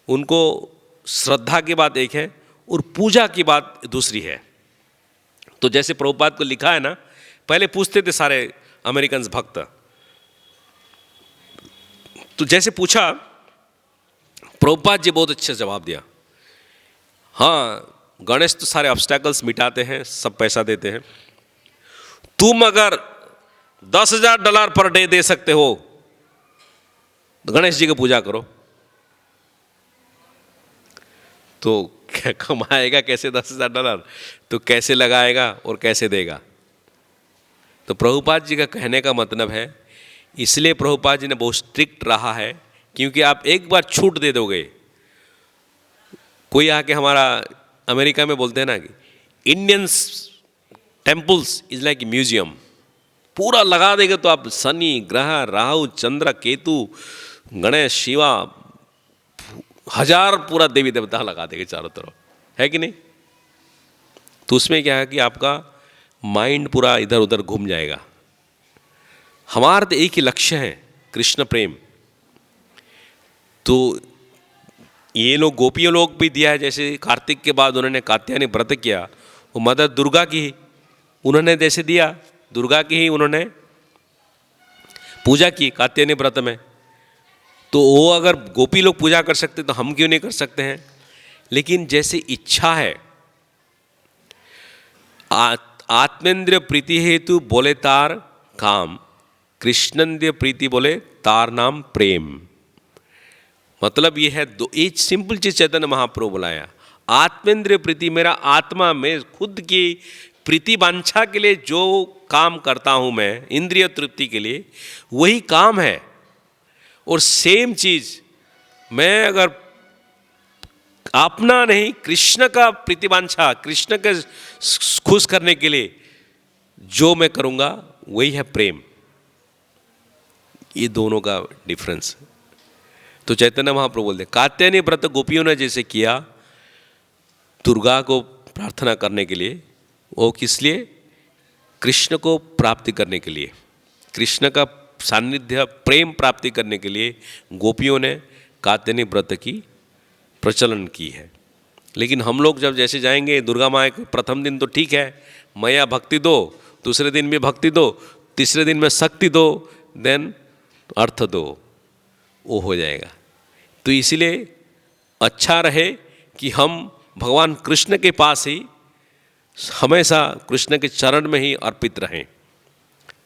उनको श्रद्धा की बात एक है, और पूजा की बात दूसरी है। तो जैसे प्रभुपाद को लिखा है ना, पहले पूछते थे सारे अमेरिकन भक्त, तो जैसे पूछा, प्रभुपाद जी बहुत अच्छा जवाब दिया, हाँ गणेश तो सारे ऑब्स्टैकल्स मिटाते हैं, सब पैसा देते हैं, तुम अगर $10,000 पर डे दे सकते हो तो गणेश जी की पूजा करो। तो कमाएगा कैसे $10,000? तो कैसे लगाएगा और कैसे देगा? तो प्रभुपाद जी का कहने का मतलब है, इसलिए प्रभुपाद जी ने बहुत स्ट्रिक्ट रहा है, क्योंकि आप एक बार छूट दे दोगे, कोई आके हमारा अमेरिका में बोलते हैं ना कि Indians temples is like museum, पूरा लगा देगा तो आप शनि ग्रह राहु चंद्र केतु गणेश शिवा 1000 पूरा देवी देवता लगा देंगे चारों तरफ, है कि नहीं? तो उसमें क्या है कि आपका माइंड पूरा इधर उधर घूम जाएगा। हमारा तो एक ही लक्ष्य है, कृष्ण प्रेम। तो ये लोग गोपियों लोग भी दिया है, जैसे कार्तिक के बाद उन्होंने कात्यायनी व्रत किया, वो मदर दुर्गा की उन्होंने जैसे दिया, दुर्गा की ही उन्होंने पूजा की कात्यायनी व्रत में। तो वो अगर गोपी लोग पूजा कर सकते तो हम क्यों नहीं कर सकते हैं? लेकिन जैसे इच्छा है, आत्मेंद्रिय प्रीति हेतु बोले तार काम, कृष्णेंद्रिय प्रीति बोले तार नाम प्रेम। मतलब ये है दो, एक सिंपल चीज चैतन्य महाप्रभु बुलाया, आत्मेंद्रिय प्रीति, मेरा आत्मा में खुद की प्रीति वांछा के लिए जो काम करता हूं मैं, इंद्रिय तृप्ति के लिए, वही काम है। और सेम चीज मैं अगर अपना नहीं, कृष्ण का प्रीतिवांछा, कृष्ण के खुश करने के लिए जो मैं करूंगा वही है प्रेम। ये दोनों का डिफरेंस। तो चैतन्य महाप्रभु बोलते कात्यायनी व्रत गोपियों ने जैसे किया दुर्गा को प्रार्थना करने के लिए, वो किस लिए? कृष्ण को प्राप्ति करने के लिए, कृष्ण का सान्निध्य प्रेम प्राप्ति करने के लिए गोपियों ने कात्यायनी व्रत की प्रचलन की है। लेकिन हम लोग जब जैसे जाएंगे दुर्गा माँ के प्रथम दिन तो ठीक है, मैया भक्ति दो, दूसरे दिन भी भक्ति दो, तीसरे दिन में शक्ति दो, देन अर्थ दो, वो हो जाएगा। तो इसलिए अच्छा रहे कि हम भगवान कृष्ण के पास ही हमेशा कृष्ण के चरण में ही अर्पित रहें।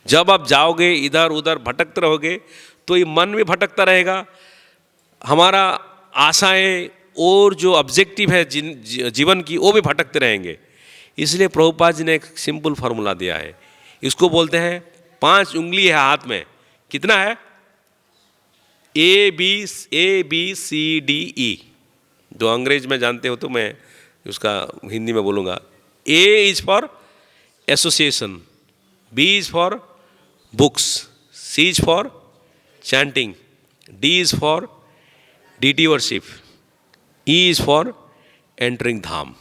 जब आप जाओगे इधर उधर भटकते रहोगे तो ये मन भी भटकता रहेगा, हमारा आशाएं और जो ऑब्जेक्टिव है जीवन की वो भी भटकते रहेंगे। इसलिए प्रभुपाद जी ने एक सिंपल फार्मूला दिया है, इसको बोलते हैं 5 उंगली है हाथ में, कितना है? ABCDE। जो अंग्रेज में जानते हो तो मैं उसका हिंदी में बोलूँगा A is for association, B is for books, C is for chanting, D is for deity worship, E is for entering धाम,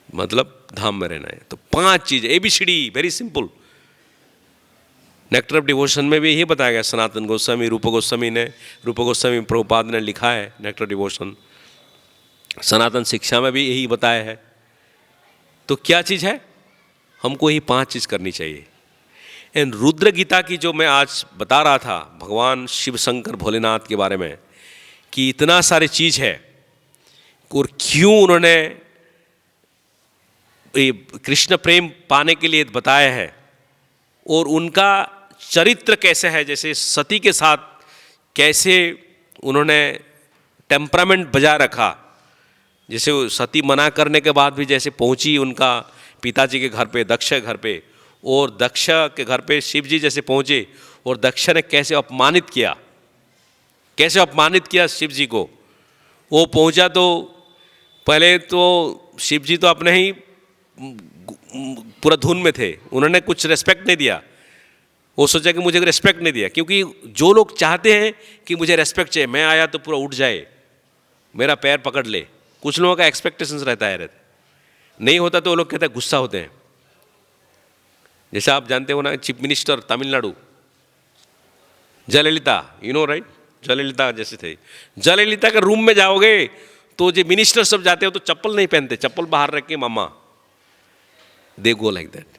मतलब धाम में रहना है। तो 5 चीज़ ABCD, very simple. Nectar of devotion में भी यही बताया गया। सनातन गोस्वामी, रूप गोस्वामी प्रभुपाद ने लिखा है नेक्टर डिवोशन। सनातन शिक्षा में भी यही बताया है। तो क्या चीज़ है? हमको यही 5 चीज़ करनी चाहिए। एंड रुद्र गीता की जो मैं आज बता रहा था भगवान शिव शंकर भोलेनाथ के बारे में, कि इतना सारी चीज़ है और क्यों उन्होंने कृष्ण प्रेम पाने के लिए बताया है, और उनका चरित्र कैसे है, जैसे सती के साथ कैसे उन्होंने टेम्परामेंट बजा रखा। जैसे सती मना करने के बाद भी जैसे पहुंची उनका पिताजी के घर पे, दक्ष के घर पे, और दक्ष के घर पे शिव जी जैसे पहुंचे और दक्ष ने कैसे अपमानित किया शिव जी को। वो पहुंचा तो पहले तो शिव जी तो अपने ही पूरा धुन में थे, उन्होंने कुछ रेस्पेक्ट नहीं दिया। वो सोचा कि मुझे रेस्पेक्ट नहीं दिया, क्योंकि जो लोग चाहते हैं कि मुझे रेस्पेक्ट चाहिए, मैं आया तो पूरा उठ जाए, मेरा पैर पकड़ ले, कुछ लोगों का एक्सपेक्टेशंस रहता है। नहीं होता तो वो लोग कहते हैं, गुस्सा होते हैं। जैसे आप जानते हो ना, chief minister Tamil Nadu Jayalalithaa, you know right, Jayalalithaa जैसे थे। जयललिता के रूम में जाओगे तो जो मिनिस्टर सब जाते हो तो चप्पल नहीं पहनते, चप्पल बाहर रख के मामा, दे गो लाइक दैट,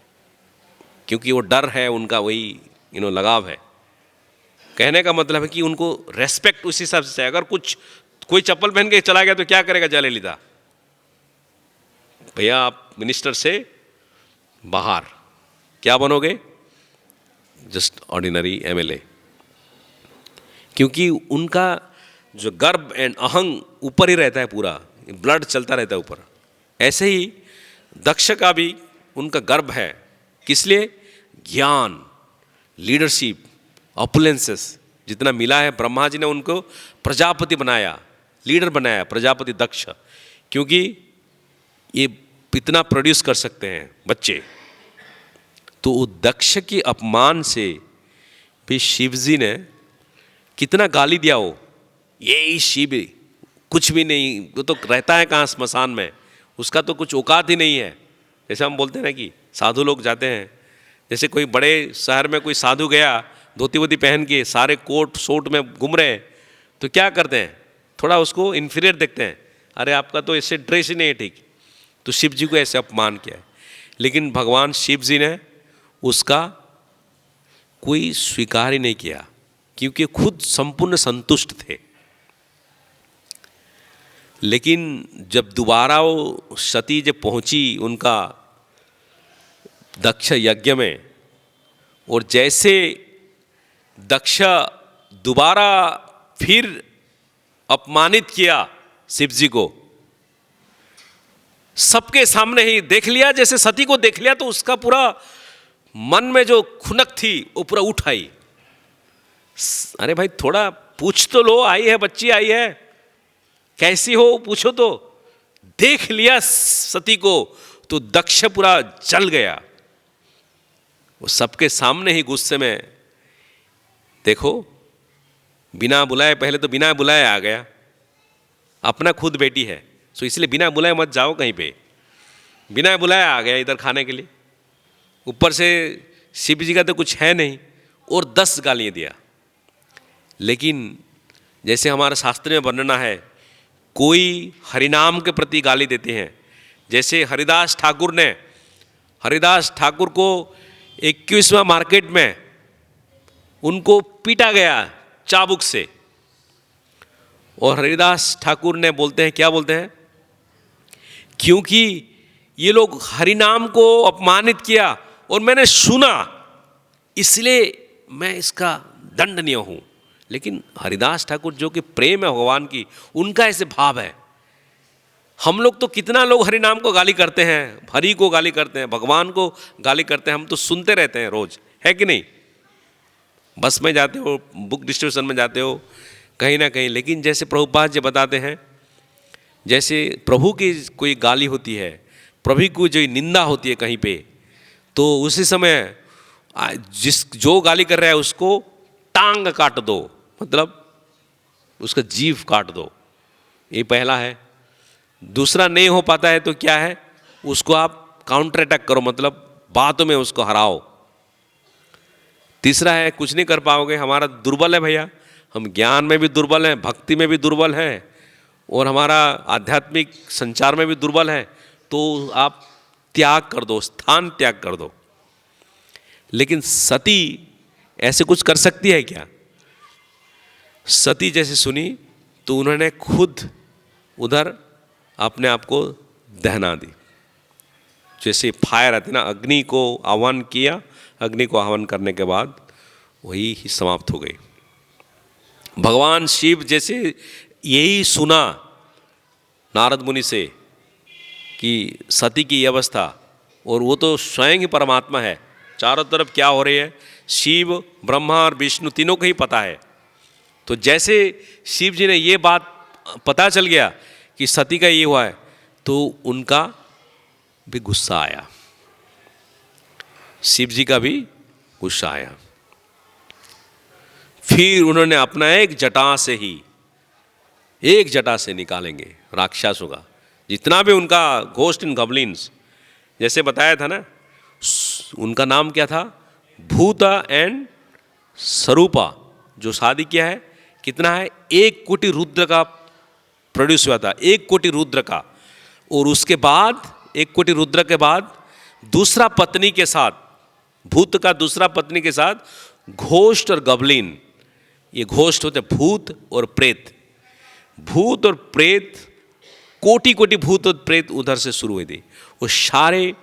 क्योंकि वो डर है उनका, वही लगाव है। कहने का मतलब है कि उनको रेस्पेक्ट उस हिसाब से। अगर कोई चप्पल पहन के चला गया तो क्या करेगा जयललिता? भैया आप मिनिस्टर से बाहर, क्या बनोगे? Just ordinary MLA। क्योंकि उनका जो गर्व एंड अहंग ऊपर ही रहता है, पूरा ब्लड चलता रहता है ऊपर। ऐसे ही दक्ष का भी उनका गर्व है, किस लिए? ज्ञान, लीडरशिप, ऑपुलेंसेस जितना मिला है। ब्रह्मा जी ने उनको प्रजापति बनाया, लीडर बनाया, प्रजापति दक्ष, क्योंकि ये इतना प्रोड्यूस कर सकते हैं बच्चे। तो दक्ष के अपमान से भी शिव जी ने कितना गाली दिया। वो ये शिव कुछ भी नहीं, वो तो रहता है कहाँ, स्मशान में, उसका तो कुछ औकात ही नहीं है। जैसे हम बोलते हैं ना कि साधु लोग जाते हैं, जैसे कोई बड़े शहर में कोई साधु गया धोती वोती पहन के, सारे कोट सूट में घूम रहे हैं, तो क्या करते हैं? थोड़ा उसको इन्फीरियर देखते हैं, अरे आपका तो ऐसे ड्रेस ही नहीं है ठीक। तो शिव जी को ऐसे अपमान किया है, लेकिन भगवान शिव जी ने उसका कोई स्वीकार ही नहीं किया, क्योंकि खुद संपूर्ण संतुष्ट थे। लेकिन जब दोबारा वो सती जब पहुंची उनका दक्ष यज्ञ में, और जैसे दक्ष दोबारा फिर अपमानित किया शिव जी को, सबके सामने ही देख लिया, जैसे सती को देख लिया तो उसका पूरा मन में जो खुनक थी वो पूरा उठ आई। अरे भाई थोड़ा पूछ तो लो, आई है बच्ची, आई है, कैसी हो पूछो तो। देख लिया सती को तो दक्ष पूरा जल गया। वो सबके सामने ही गुस्से में, देखो बिना बुलाए, पहले तो बिना बुलाए आ गया, अपना खुद बेटी है सो इसलिए बिना बुलाए मत जाओ कहीं पे, बिना बुलाए आ गया इधर खाने के लिए। ऊपर से शिव जी का तो कुछ है नहीं, और 10 गालियाँ दिया। लेकिन जैसे हमारे शास्त्र में वर्णना है, कोई हरिनाम के प्रति गाली देते हैं। जैसे हरिदास ठाकुर को 21वां मार्केट में उनको पीटा गया चाबुक से, और हरिदास ठाकुर ने बोलते हैं, क्या बोलते हैं? क्योंकि ये लोग हरिनाम को अपमानित किया और मैंने सुना, इसलिए मैं इसका दंडनीय हूँ। लेकिन हरिदास ठाकुर जो कि प्रेम है भगवान की, उनका ऐसे भाव है। हम लोग तो कितना लोग हरिनाम को गाली करते हैं, हरि को गाली करते हैं, भगवान को गाली करते हैं, हम तो सुनते रहते हैं रोज, है कि नहीं? बस में जाते हो, बुक डिस्ट्रीब्यूशन में जाते हो, कहीं ना कहीं। लेकिन जैसे प्रभुपाद जी बताते हैं, जैसे प्रभु की कोई गाली होती है प्रभु की जो निंदा होती है कहीं पे, तो उसी समय जो गाली कर रहा है उसको टांग काट दो, मतलब उसका जीभ काट दो। ये पहला है। दूसरा नहीं हो पाता है तो क्या है, उसको आप काउंटर अटैक करो, मतलब बातों में उसको हराओ। तीसरा है, कुछ नहीं कर पाओगे, हमारा दुर्बल है भैया, हम ज्ञान में भी दुर्बल हैं, भक्ति में भी दुर्बल हैं, और हमारा आध्यात्मिक संचार में भी दुर्बल है, तो आप त्याग कर दो, स्थान त्याग कर दो। लेकिन सती ऐसे कुछ कर सकती है क्या? सती जैसे सुनी तो उन्होंने खुद उधर अपने आप को दहना दी। जैसे फायर आती ना, अग्नि को आह्वान किया, अग्नि को आह्वान करने के बाद वही ही समाप्त हो गई। भगवान शिव जैसे यही सुना नारद मुनि से कि सती की अवस्था, और वो तो स्वयं ही परमात्मा है, चारों तरफ क्या हो रही है, शिव ब्रह्मा और विष्णु तीनों को ही पता है। तो जैसे शिव जी ने ये बात पता चल गया कि सती का ये हुआ है, तो उनका भी गुस्सा आया, शिव जी का भी गुस्सा आया। फिर उन्होंने अपना एक जटा से निकालेंगे राक्षसों का, जितना भी उनका घोस्ट इन गॉब्लिन्स, जैसे बताया था ना, उनका नाम क्या था, भूता एंड स्वरूपा, जो शादी किया है, कितना है, 1 कोटि रुद्र का प्रोड्यूस हुआ था, 1 कोटि रुद्र का। और उसके बाद 1 कोटि रुद्र के बाद दूसरा पत्नी के साथ, भूत का दूसरा पत्नी के साथ घोस्ट और गॉब्लिन, ये घोस्ट होते भूत और प्रेत। भूत और प्रेत, कोटि कोटि भूत और प्रेत उधर से शुरू हुई थी। वो सारे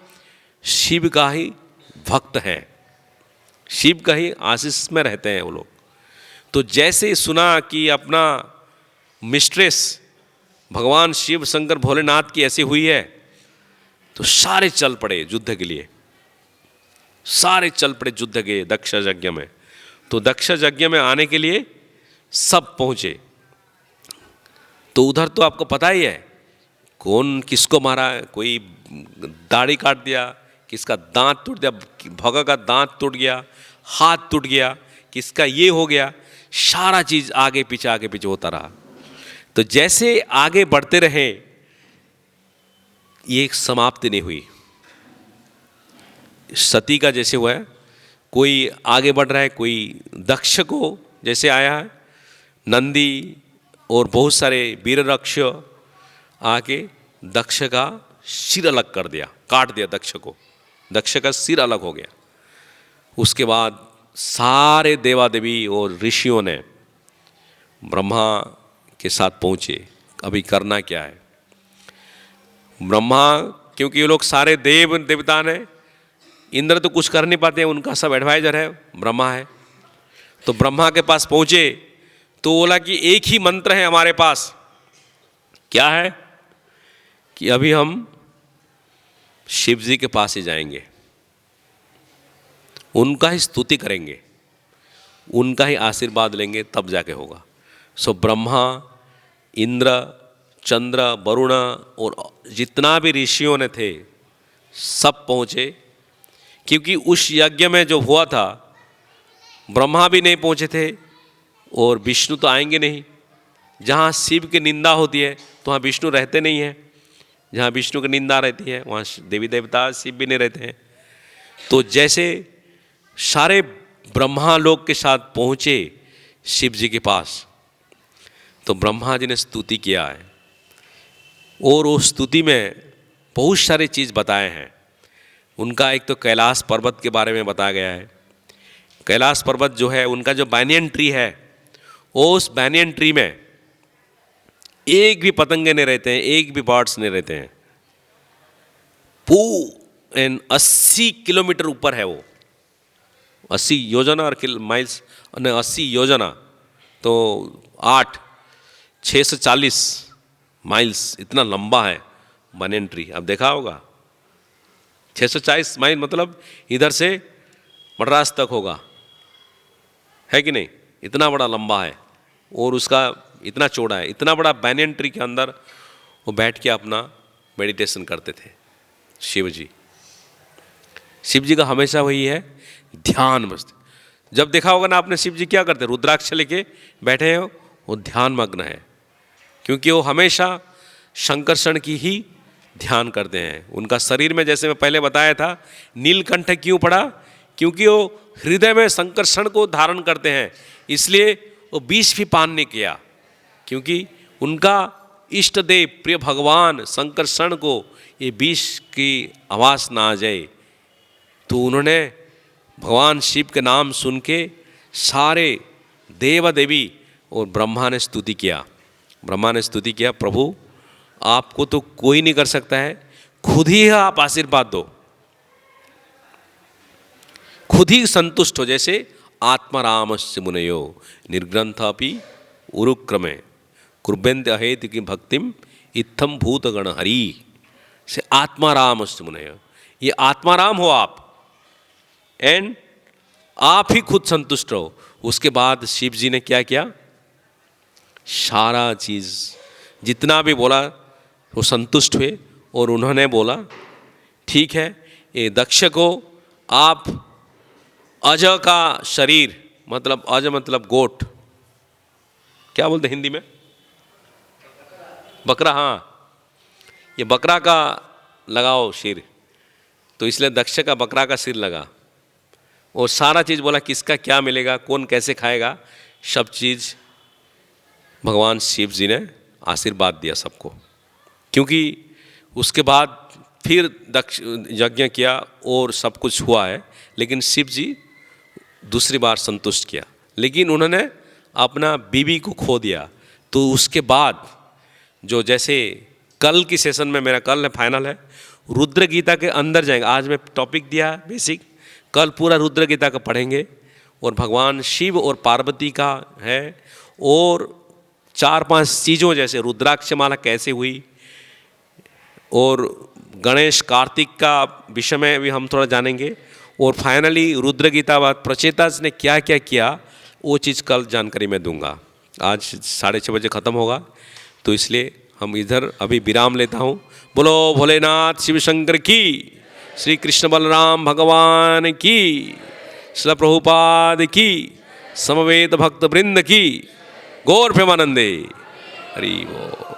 शिव का ही भक्त हैं, शिव का ही आशीष में रहते हैं वो लोग। तो जैसे सुना कि अपना मिस्ट्रेस भगवान शिव शंकर भोलेनाथ की ऐसी हुई है, तो सारे चल पड़े युद्ध के लिए, सारे चल पड़े युद्ध के दक्ष यज्ञ में। तो दक्ष यज्ञ में आने के लिए सब पहुंचे। तो उधर तो आपको पता ही है कौन किसको मारा, कोई दाढ़ी काट दिया, किसका दांत टूट दिया, भगा का दांत टूट गया, हाथ टूट गया, किसका ये हो गया, सारा चीज आगे पीछे होता रहा। तो जैसे आगे बढ़ते रहे, ये एक समाप्ति नहीं हुई। सती का जैसे हुआ है, कोई आगे बढ़ रहा है, कोई दक्ष को जैसे आया है, नंदी और बहुत सारे वीर रक्ष आके दक्ष का सिर अलग कर दिया, काट दिया दक्ष को, दक्ष का सिर अलग हो गया। उसके बाद सारे देवा देवी और ऋषियों ने ब्रह्मा के साथ पहुँचे, अभी करना क्या है। ब्रह्मा, क्योंकि ये लोग सारे देव देवता ने, इंद्र तो कुछ कर नहीं पाते हैं, उनका सब एडवाइजर है ब्रह्मा है। तो ब्रह्मा के पास पहुँचे तो बोला कि एक ही मंत्र है हमारे पास, क्या है, कि अभी हम शिव जी के पास ही जाएंगे, उनका ही स्तुति करेंगे, उनका ही आशीर्वाद लेंगे, तब जाके होगा। सो ब्रह्मा, इंद्र, चंद्र, वरुण और जितना भी ऋषियों ने थे सब पहुँचे। क्योंकि उस यज्ञ में जो हुआ था, ब्रह्मा भी नहीं पहुँचे थे और विष्णु तो आएंगे नहीं। जहाँ शिव की निंदा होती है तो वहाँ विष्णु रहते नहीं हैं, जहाँ विष्णु की निंदा रहती है वहाँ देवी देवता शिव भी नहीं रहते हैं। तो जैसे सारे ब्रह्मा लोग के साथ पहुँचे शिव जी के पास, तो ब्रह्मा जी ने स्तुति किया है, और उस स्तुति में बहुत सारी चीज़ बताए हैं। उनका एक तो कैलाश पर्वत के बारे में बताया गया है। कैलाश पर्वत जो है, उनका जो बैनियन ट्री है, उस बैनियन ट्री में एक भी पतंगे नहीं रहते हैं, एक भी बर्ड्स नहीं रहते हैं। 80 किलोमीटर ऊपर है वो, 80 योजना और माइल्स, 80 योजना तो 640 माइल्स, इतना लंबा है बैनियन ट्री। अब देखा होगा 640 माइल मतलब इधर से मद्रास तक होगा, है कि नहीं, इतना बड़ा लंबा है और उसका इतना चौड़ा है। इतना बड़ा बैनियन ट्री के अंदर वो बैठ के अपना मेडिटेशन करते थे। शिव जी। शिव जी का हमेशा वही है, ध्यान मस्त। जब देखा होगा ना आपने, शिव जी क्या करते, रुद्राक्ष लेके बैठे हो, वो ध्यान मग्न है, क्योंकि वो हमेशा शंकरषण की ही ध्यान करते हैं। उनका शरीर में, जैसे मैं पहले बताया था, नीलकंठ क्यों पड़ा, क्योंकि वो हृदय में शंकरषण को धारण करते हैं, इसलिए वो विष भी पान नहीं किया, क्योंकि उनका इष्ट देव प्रिय भगवान शंकरषण को ये विष की आवाज ना आ जाए, तो उन्होंने भगवान शिव के नाम सुन के सारे देव देवी और ब्रह्मा ने स्तुति किया। ब्रह्मा ने स्तुति किया, प्रभु आपको तो कोई नहीं कर सकता है, खुद ही आप आशीर्वाद दो, खुद ही संतुष्ट हो। जैसे आत्मारामस्य मुनयो निर्ग्रंथापि उरुक्रमे कुर्बन्ते अहेतु की भक्तिम इत्थम भूतगण हरि, से आत्मारामस्य मुनयो, ये आत्माराम हो आप, एंड आप ही खुद संतुष्ट रहो। उसके बाद शिव जी ने क्या किया, सारा चीज जितना भी बोला वो संतुष्ट हुए, और उन्होंने बोला ठीक है, ये दक्ष को आप अज का शरीर, मतलब अज मतलब गोट, क्या बोलते हिंदी में, बकरा, हाँ, ये बकरा का लगाओ सिर, तो इसलिए दक्ष का बकरा का सिर लगा, और सारा चीज़ बोला किसका क्या मिलेगा, कौन कैसे खाएगा, सब चीज़ भगवान शिव जी ने आशीर्वाद दिया सबको। क्योंकि उसके बाद फिर दक्ष यज्ञ किया और सब कुछ हुआ है, लेकिन शिव जी दूसरी बार संतुष्ट किया, लेकिन उन्होंने अपना बीवी को खो दिया। तो उसके बाद जो, जैसे कल की सेशन में, मेरा कल है फाइनल है, रुद्र गीता के अंदर जाएंगे। आज मैं टॉपिक दिया बेसिक, कल पूरा रुद्र गीता का पढ़ेंगे, और भगवान शिव और पार्वती का है, और 4-5 चीज़ों जैसे रुद्राक्ष माला कैसे हुई, और गणेश कार्तिक का विषय में भी हम थोड़ा जानेंगे, और फाइनली रुद्र गीता बाद प्रचेताज ने क्या क्या किया, वो चीज़ कल जानकारी मैं दूंगा। आज 6:30 बजे ख़त्म होगा, तो इसलिए हम इधर अभी विराम लेता हूँ। बोलो भोलेनाथ शिव शंकर की, श्री कृष्ण बलराम भगवान की, श्रील प्रभुपाद की, समवेत भक्त वृंद की, गौर प्रेमानंदे, हरि बोल।